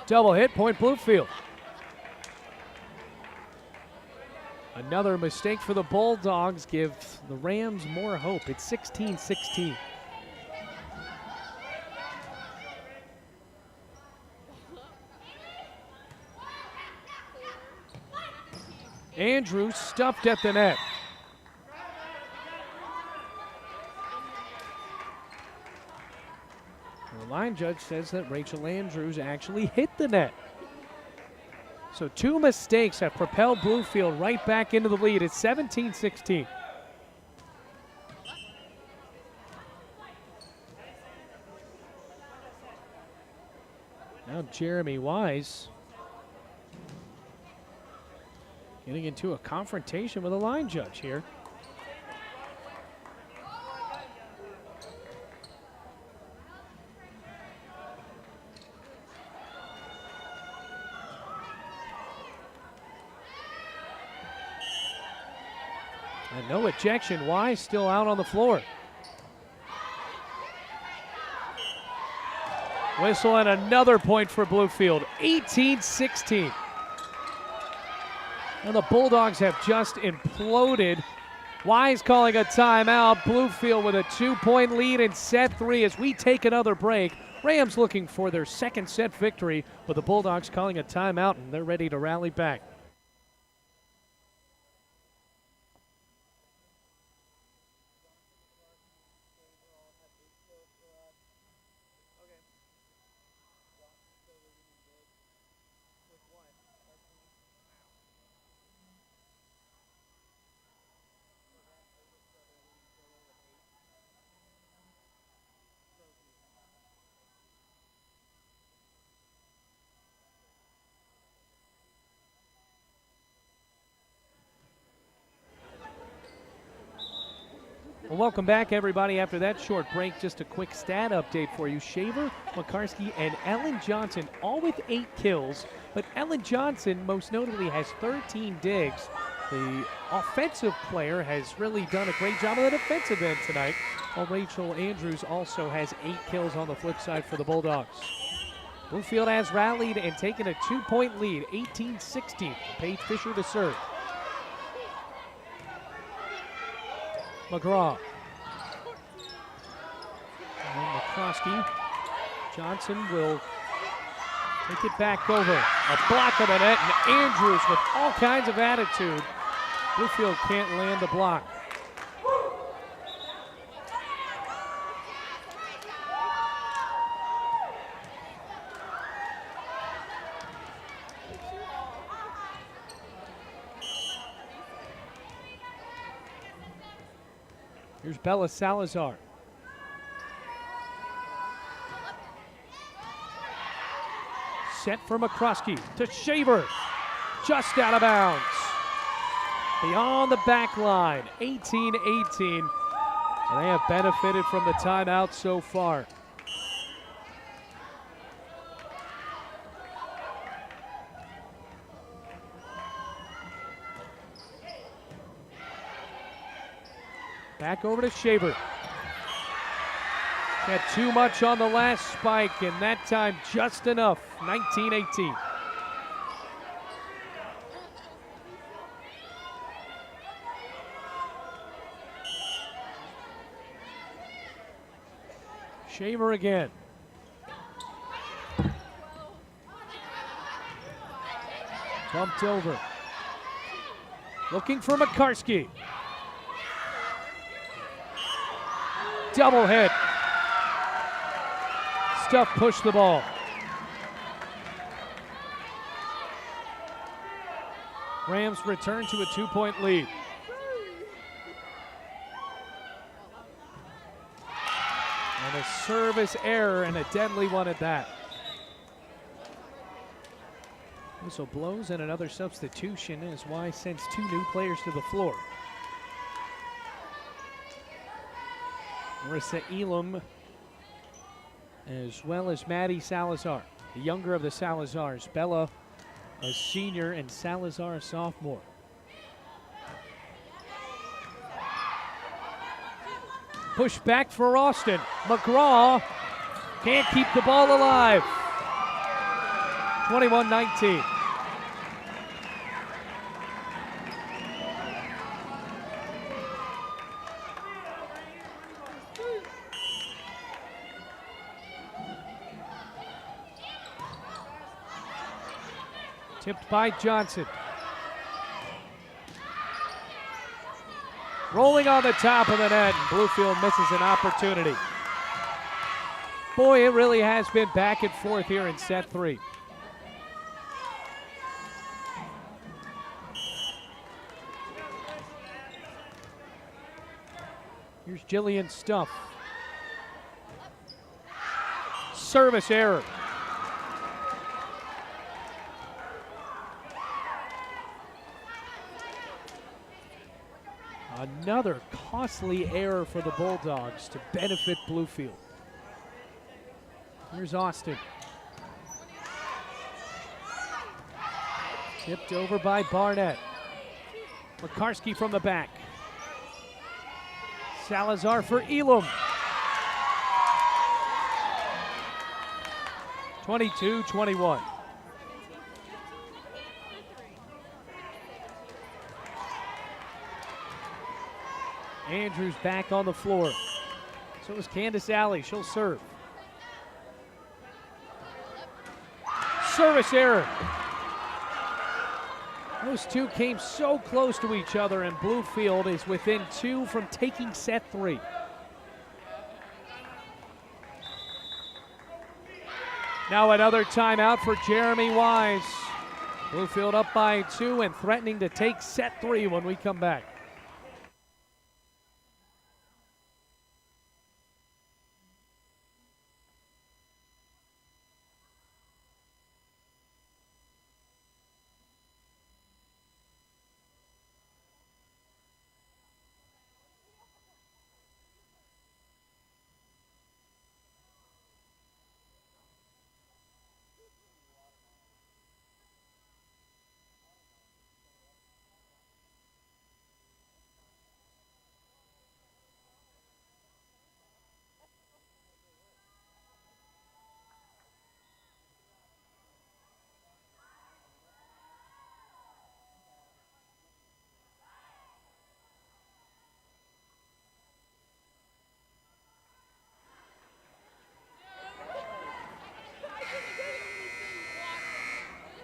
Double hit, point Bluefield. Another mistake for the Bulldogs gives the Rams more hope. It's 16-16. Andrews stuffed at the net. The line judge says that Rachel Andrews actually hit the net. So 2 mistakes have propelled Bluefield right back into the lead. It's 17-16. Now Jeremy Wise getting into a confrontation with a line judge here. And no ejection. Wise still out on the floor. Whistle and another point for Bluefield. 18-16. And the Bulldogs have just imploded. Wise calling a timeout. Bluefield with a 2-point lead in set 3 as we take another break. Rams looking for their second set victory, with the Bulldogs calling a timeout, and they're ready to rally back. Well, welcome back, everybody. After that short break, just a quick stat update for you. Shaver, Makarski, and Ellen Johnson all with 8 kills, but Ellen Johnson most notably has 13 digs. The offensive player has really done a great job on the defensive end tonight, while Rachel Andrews also has 8 kills on the flip side for the Bulldogs. Bluefield has rallied and taken a 2-point lead, 18-16. Paige Fisher to serve. McGraw. And McCroskey. Johnson will take it back over. A block of the net, and Andrews with all kinds of attitude. Bluefield can't land the block. Here's Bella Salazar. Set for McCroskey to Shaver. Just out of bounds. Beyond the back line, 18-18. And they have benefited from the timeout so far. Back over to Shaver. Got too much on the last spike, and that time just enough. 19-18. Shaver again. Bumped over. Looking for Makarski. Double hit. Stuff pushed the ball. Rams return to a 2-point lead. And a service error, and a deadly one at that. Whistle blows, and another substitution as Wise sends 2 new players to the floor. Marissa Elam, as well as Maddie Salazar, the younger of the Salazars. Bella, a senior, and Salazar, a sophomore. Push back for Austin. McGraw can't keep the ball alive. 21-19. Tipped by Johnson. Rolling on the top of the net, and Bluefield misses an opportunity. Boy, it really has been back and forth here in set 3. Here's Jillian Stuff. Service error. Another costly error for the Bulldogs to benefit Bluefield. Here's Austin. Tipped over by Barnett. Makarski from the back. Salazar for Elam. 22-21. Andrews back on the floor. So is Candace Alley. She'll serve. Service error. Those two came so close to each other, and Bluefield is within 2 from taking set 3. Now another timeout for Jeremy Wise. Bluefield up by 2 and threatening to take set 3 when we come back.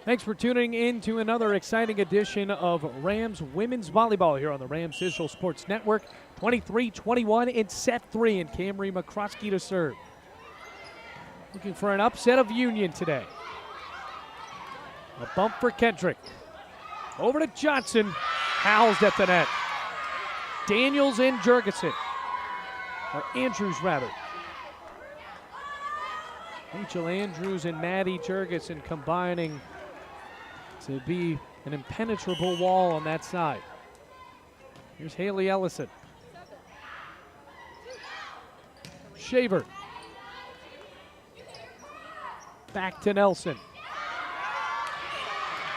Thanks for tuning in to another exciting edition of Rams Women's Volleyball here on the Rams Digital Sports Network. 23-21 in set 3, and Camry McCroskey to serve. Looking for an upset of Union today. A bump for Kendrick. Over to Johnson. Housed at the net. Daniels and Jurgensen. Or Andrews, rather. Rachel Andrews and Maddie Jurgensen combining to be an impenetrable wall on that side. Here's Haley Ellison. Shaver. Back to Nelson.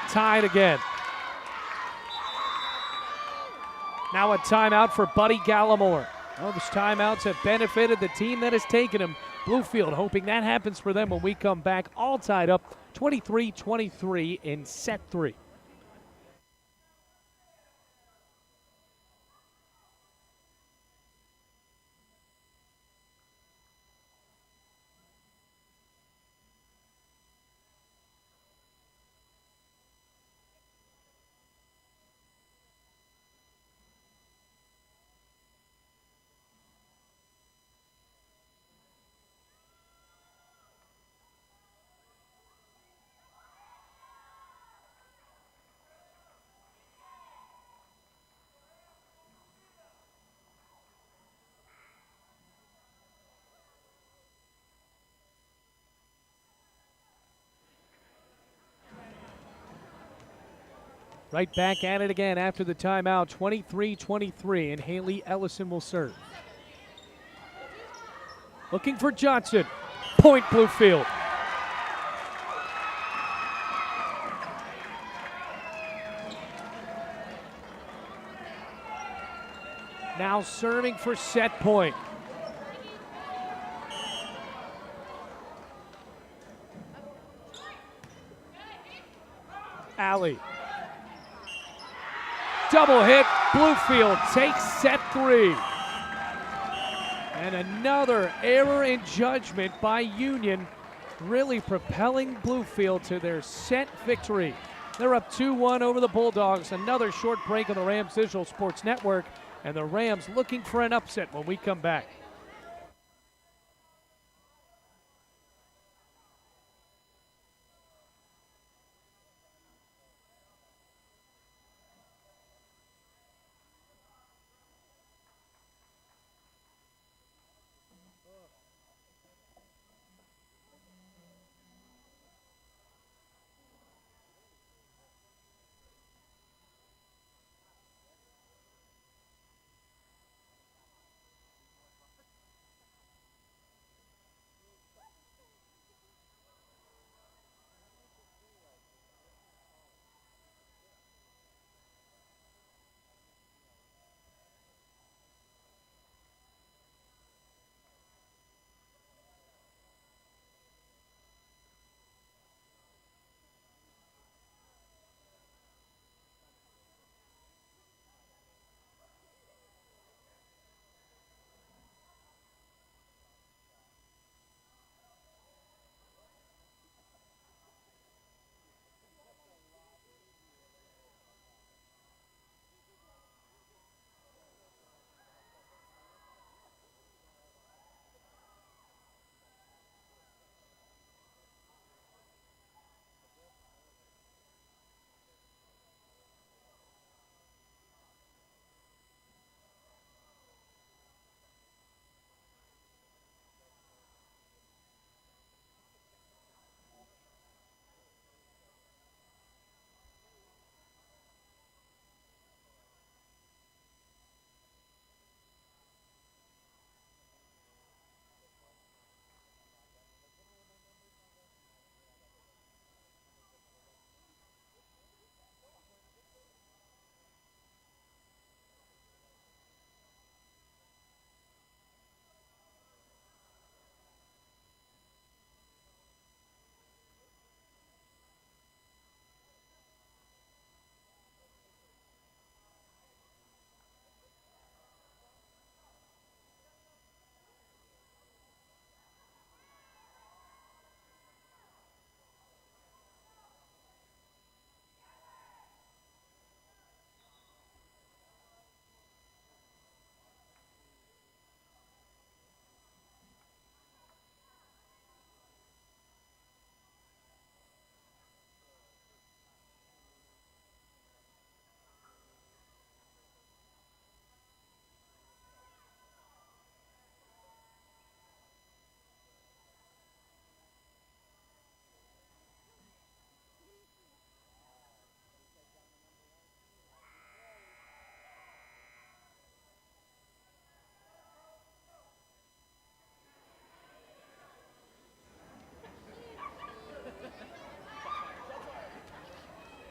Tied again. Now a timeout for Buddy Gallimore. Those timeouts have benefited the team that has taken them. Bluefield hoping that happens for them when we come back. All tied up 23-23 in set 3. Right back at it again after the timeout, 23-23, and Haley Ellison will serve. Looking for Johnson. Point Bluefield. Now serving for set point. Alley. Double hit, Bluefield takes set 3. And another error in judgment by Union, really propelling Bluefield to their set victory. They're up 2-1 over the Bulldogs. Another short break on the Rams Digital Sports Network, and the Rams looking for an upset when we come back.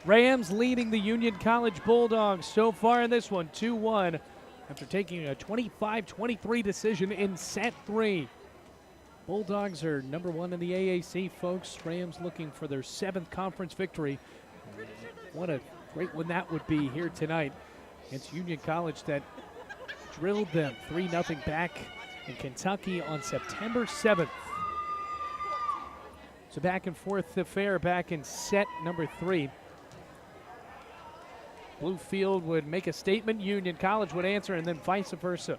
Rams leading the Union College Bulldogs so far in this one, 2-1, after taking a 25-23 decision in set 3. Bulldogs are number 1 in the AAC, folks. Rams looking for their 7th conference victory. What a great one that would be here tonight against Union College that drilled them 3-0 back in Kentucky on September 7th. It's a back and forth affair back in set number 3. Bluefield would make a statement, Union College would answer, and then vice versa.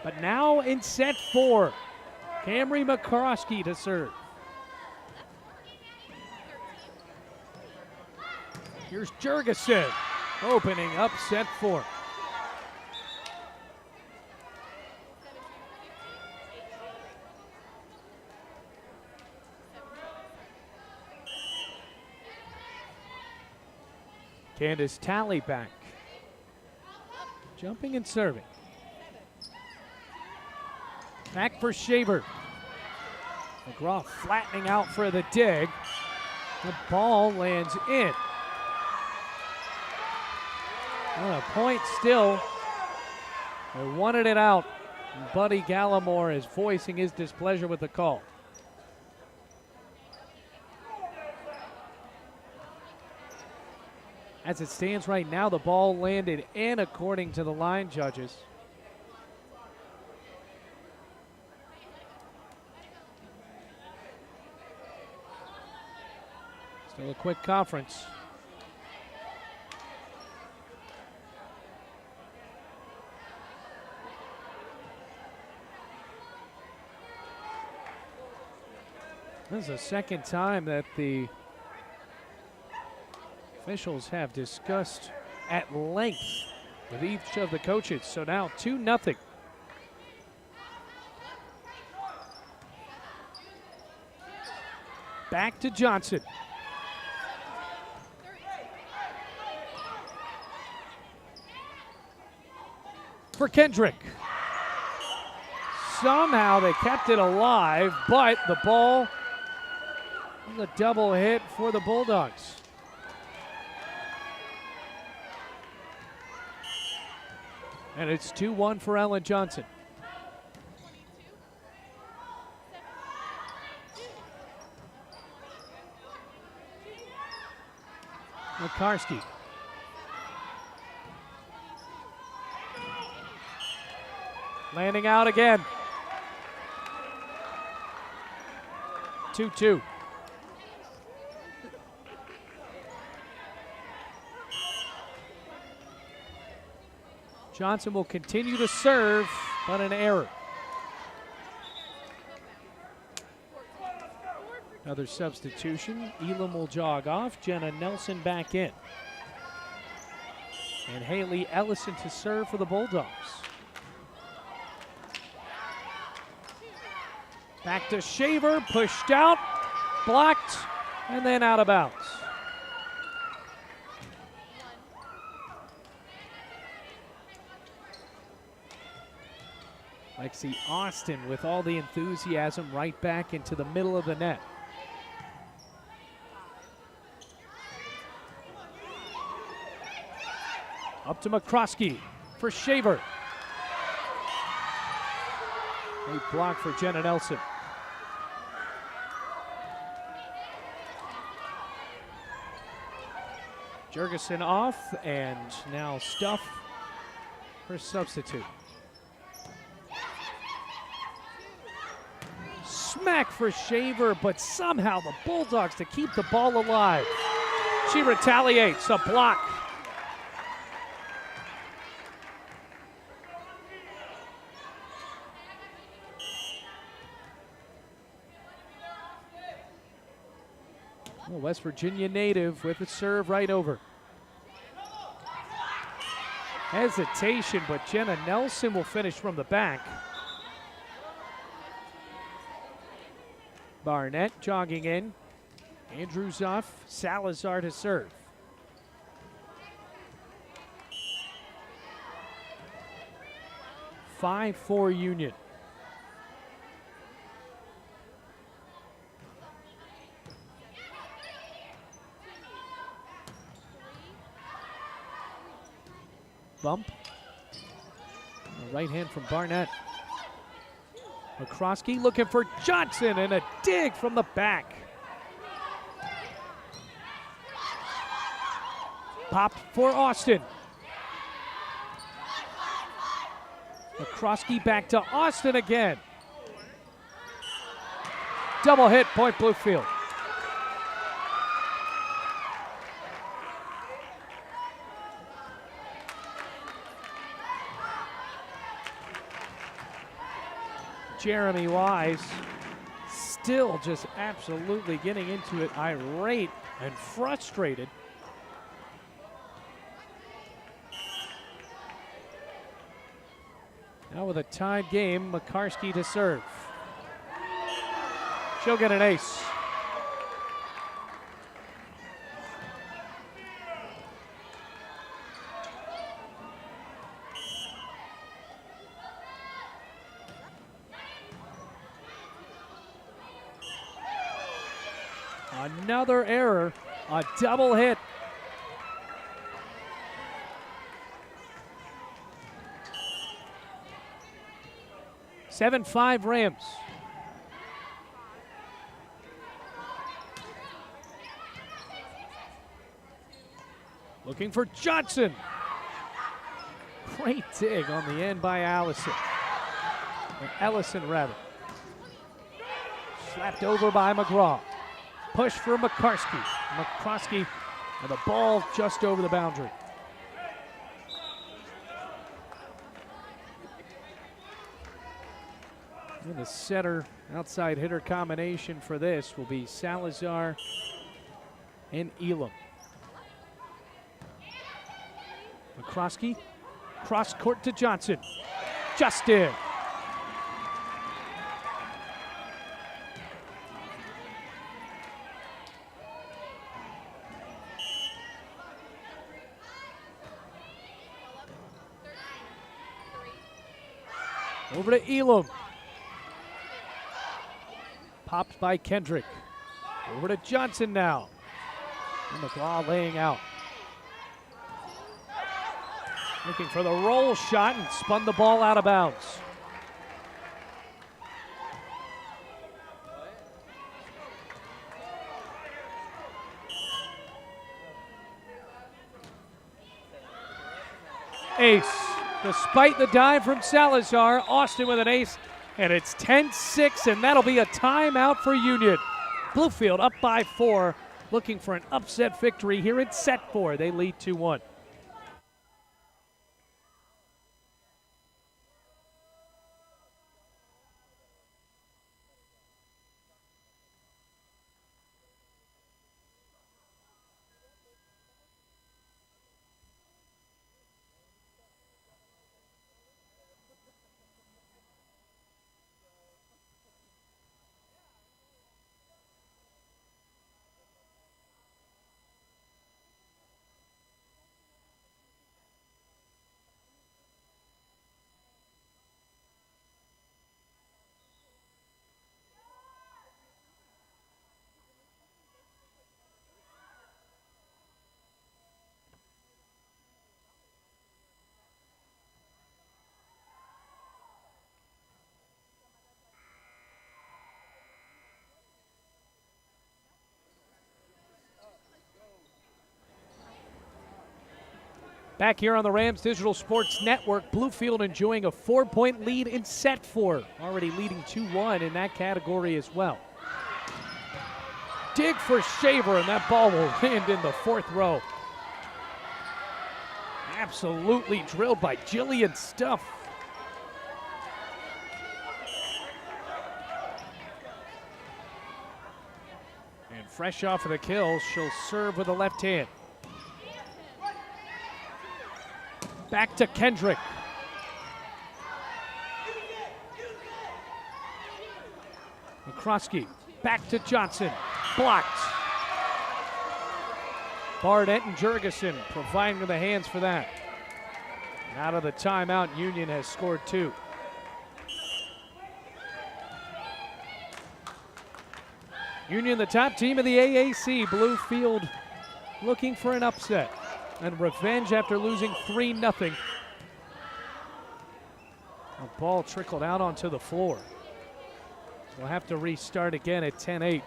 But now in set 4, Camry McCroskey to serve. Here's Jurgensen opening up set 4. Candace Talley back. Jumping and serving. Back for Shaver. McGraw flattening out for the dig. The ball lands in. On a point still. They wanted it out. And Buddy Gallimore is voicing his displeasure with the call. As it stands right now, the ball landed in according to the line judges. Still a quick conference. This is the second time that the officials have discussed at length with each of the coaches. So now 2-0. Back to Johnson. For Kendrick. Somehow they kept it alive, but the ball was a double hit for the Bulldogs. And it's 2-1 for Ellen Johnson. McCarskey. Landing out again. 2-2. Johnson will continue to serve, but an error. Another substitution. Elam will jog off. Jenna Nelson back in. And Haley Ellison to serve for the Bulldogs. Back to Shaver, pushed out, blocked, and then out of bounds. Lexi Austin with all the enthusiasm right back into the middle of the net. Up to McCroskey for Shaver. A block for Jenna Nelson. Jurgensen off, and now Stuff for substitute. Smack for Shaver, but somehow the Bulldogs to keep the ball alive. She retaliates, a block. West Virginia native with a serve right over. Hesitation, but Jenna Nelson will finish from the back. Barnett jogging in. Andrews off. Salazar to serve. (5-4) Union. Bump. A right hand from Barnett. McCroskey looking for Johnson, and a dig from the back. Pop for Austin. McCroskey back to Austin again. Double hit, point Bluefield. Jeremy Wise still just absolutely getting into it, irate and frustrated. Now with a tied game, McCarskey to serve. She'll get an ace. Another error, a double hit. (7-5) Rams. Looking for Johnson. Great dig on the end by Allison. Or Ellison, rather. Slapped over by McGraw. Push for McCarskey. McCroskey and the ball just over the boundary. And the setter outside hitter combination for this will be Salazar and Elam. McCroskey, cross court to Johnson. Justin. Over to Elam. Popped by Kendrick. Over to Johnson now. And McGraw laying out. Looking for the roll shot and spun the ball out of bounds. Ace. Despite the dive from Salazar, Austin with an ace, and it's 10-6, and that'll be a timeout for Union. Bluefield up by 4, looking for an upset victory here in set 4. They lead 2-1. Back here on the Rams Digital Sports Network, Bluefield enjoying a 4-point lead in set 4. Already leading 2-1 in that category as well. Dig for Shaver, and that ball will land in the 4th row. Absolutely drilled by Jillian Stuff. And fresh off of the kill, she'll serve with the left hand. Back to Kendrick. McCroskey back to Johnson. Blocked. Barnett and Jurgensen providing the hands for that. And out of the timeout, Union has scored 2. Union, the top team of the AAC. Bluefield looking for an upset and revenge after losing 3-0. The ball trickled out onto the floor. We'll have to restart again at 10-8.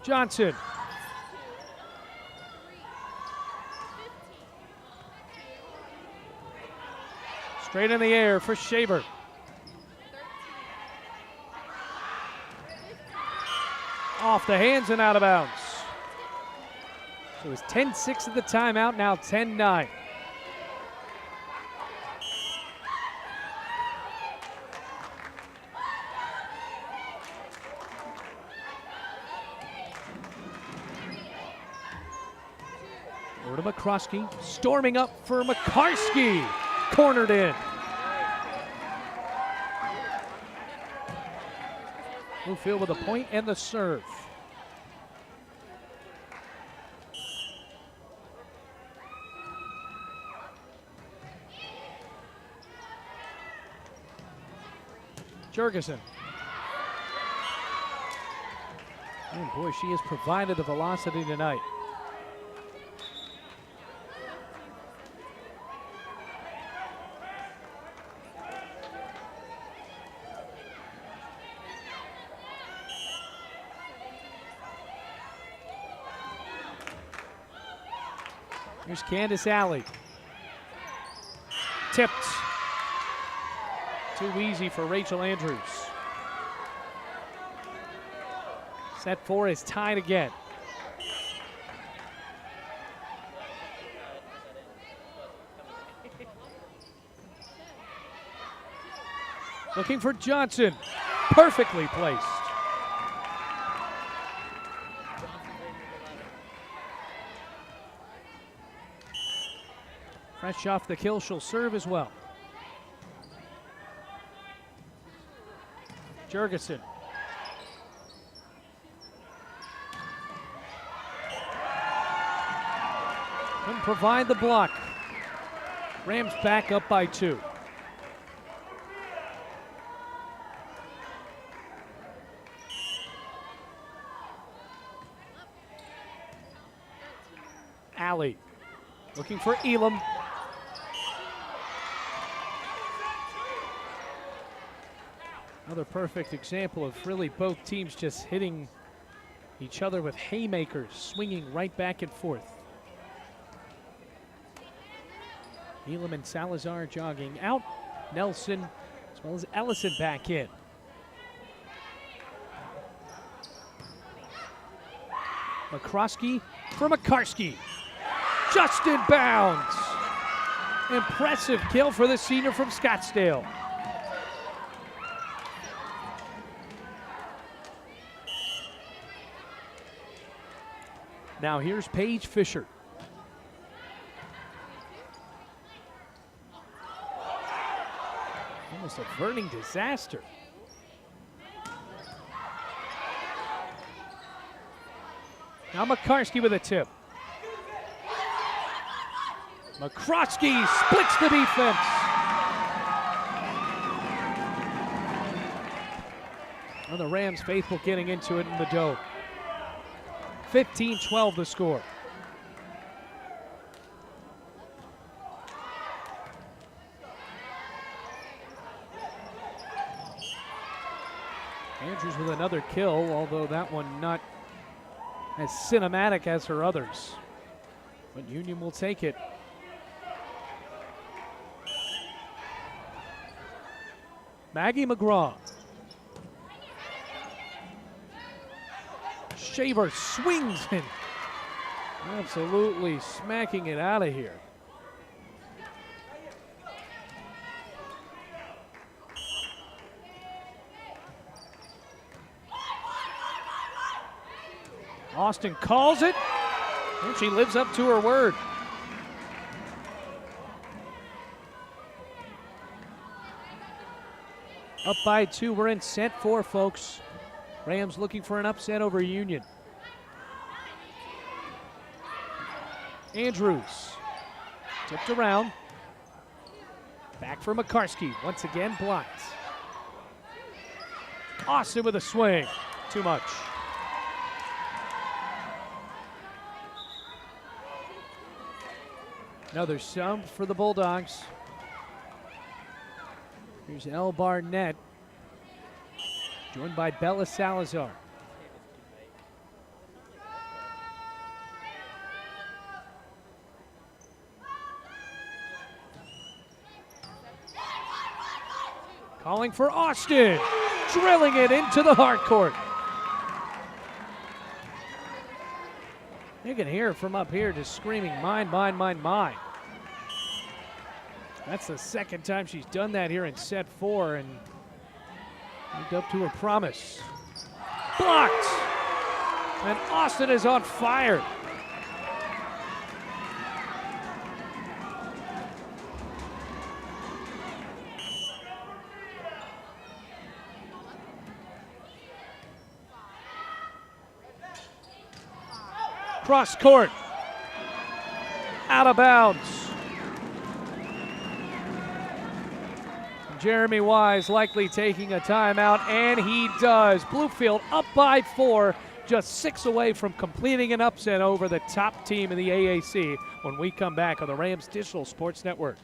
Johnson. Straight in the air for Shaver. Off the hands and out of bounds. So it was 10-6 at the timeout, now 10-9. Over to McCroskey, storming up for McCarskey. Cornered in. Bluefield with a point and the serve. Jurgensen. Oh boy, she has provided the velocity tonight. Here's Candace Alley. Tipped. Too easy for Rachel Andrews. Set 4 is tied again. Looking for Johnson. Perfectly placed. Fresh off the kill, she'll serve as well. Jurgensen. Couldn't provide the block. Rams back up by 2. Alley looking for Elam. Another perfect example of really both teams just hitting each other with haymakers, swinging right back and forth. Elam and Salazar jogging out. Nelson as well as Ellison back in. McCroskey for Makarski. Just in bounds. Impressive kill for the senior from Scottsdale. Now here's Paige Fisher. Almost averting disaster. Now Makarski with a tip. McCroskey splits the defense. And the Rams faithful getting into it in the dough. 15-12 the score. Andrews with another kill, although that one not as cinematic as her others. But Union will take it. Maggie McGraw. Shaver swings and absolutely smacking it out of here. Austin calls it, and she lives up to her word. Up by 2, we're in set 4, folks. Rams looking for an upset over Union. Andrews, tipped around. Back for Makarski, once again blocked. Austin with a swing, too much. Another sub for the Bulldogs. Here's Elle Barnett, joined by Bella Salazar. Calling for Austin, drilling it into the hard court. You can hear it from up here just screaming, mine, mine, mine, mine. That's the second time she's done that here in set 4 and lived up to her promise. Blocked! And Austin is on fire. Cross court. Out of bounds. Jeremy Wise likely taking a timeout, and he does. Bluefield up by 4, just 6 away from completing an upset over the top team in the AAC when we come back on the Rams Digital Sports Network.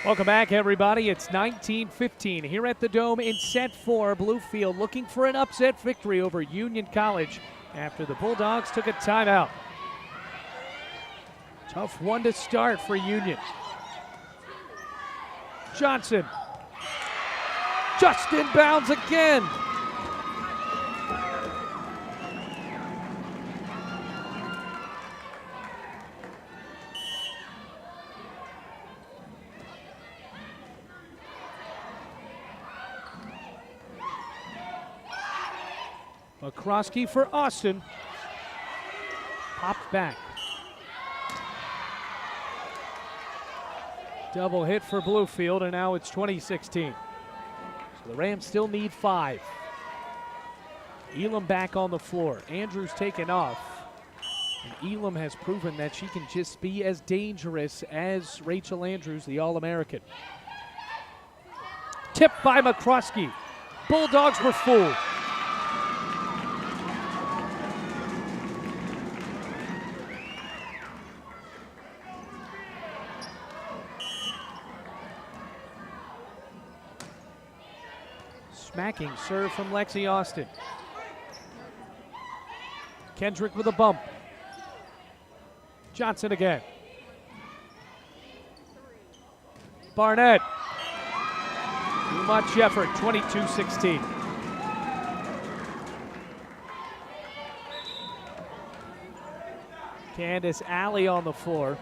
Welcome back, everybody. It's 19-15 here at the Dome in set 4. Bluefield looking for an upset victory over Union College after the Bulldogs took a timeout. Tough one to start for Union. Johnson. Just inbounds again. McCroskey for Austin. Popped back. Double hit for Bluefield, and now it's 2016. So the Rams still need 5. Elam back on the floor. Andrews taken off. And Elam has proven that she can just be as dangerous as Rachel Andrews, the All-American. Tipped by McCroskey. Bulldogs were fooled. Smacking serve from Lexi Austin. Kendrick with a bump. Johnson again. Barnett. Too much effort, 22-16. Candace Alley on the floor.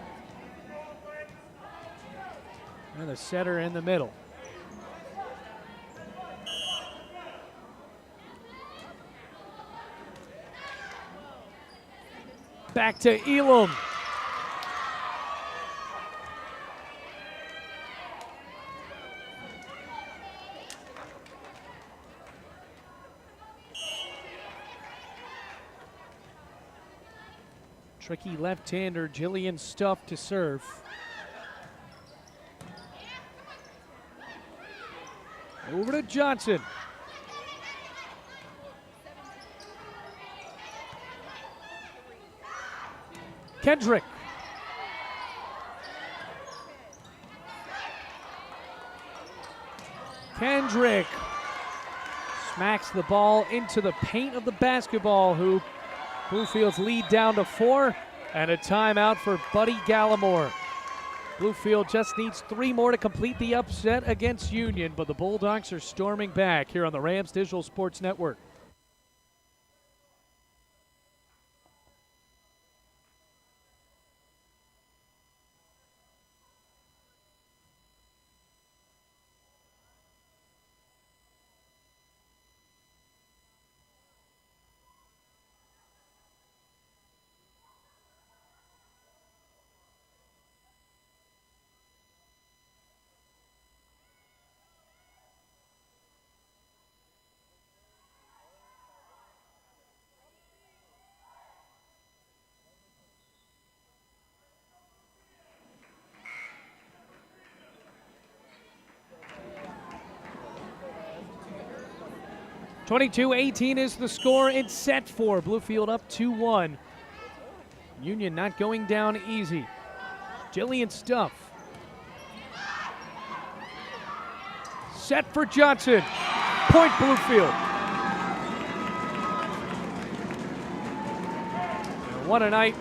And the setter in the middle. Back to Elam. Tricky left-hander Jillian Stuff to serve. Over to Johnson. Kendrick. Kendrick smacks the ball into the paint of the basketball hoop. Bluefield's lead down to 4, and a timeout for Buddy Gallimore. Bluefield just needs 3 more to complete the upset against Union, but the Bulldogs are storming back here on the Rams Digital Sports Network. (22-18) is the score in set 4. Bluefield up 2-1. Union not going down easy. Jillian Stuff. Set for Johnson. Point Bluefield. And what a night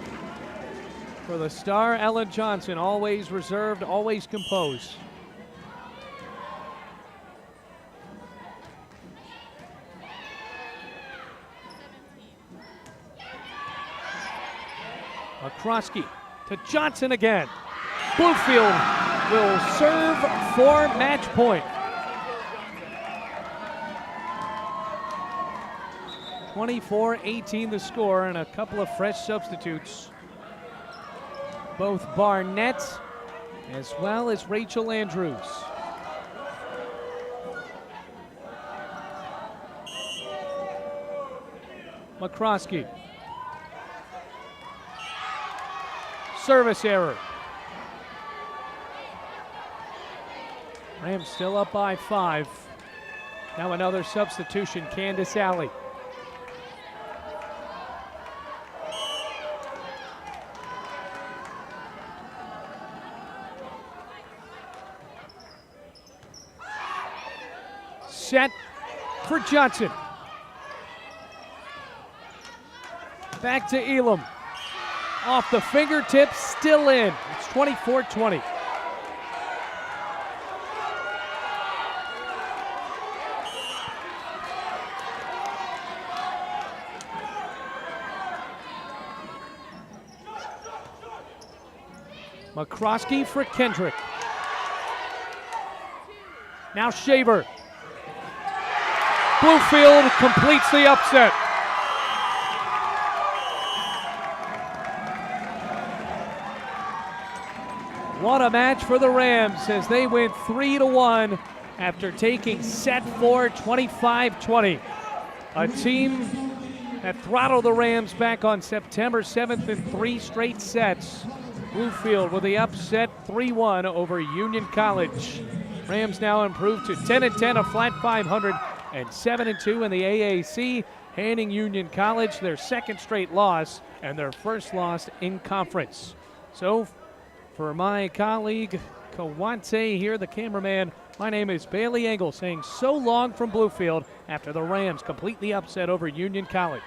for the star Ellen Johnson. Always reserved, always composed. McCroskey to Johnson again. Bluefield will serve for match point. 24-18 the score, and a couple of fresh substitutes. Both Barnett as well as Rachel Andrews. McCroskey. Service error. Rams still up by 5. Now another substitution, Candace Alley. set for Johnson. Back to Elam. Off the fingertips, still in. It's 24-20. McCroskey for Kendrick. Now Shaver. Bluefield completes the upset. What a match for the Rams as they win 3-1 after taking set 4, 25-20. A team that throttled the Rams back on September 7th in 3 straight sets. Bluefield with the upset 3-1 over Union College. Rams now improved to 10-10, a flat 500, and 7-2 in the AAC, handing Union College their 2nd straight loss and their 1st loss in conference. So, for my colleague Kawante here, the cameraman, my name is Bailey Engel saying so long from Bluefield after the Rams completely upset over Union College.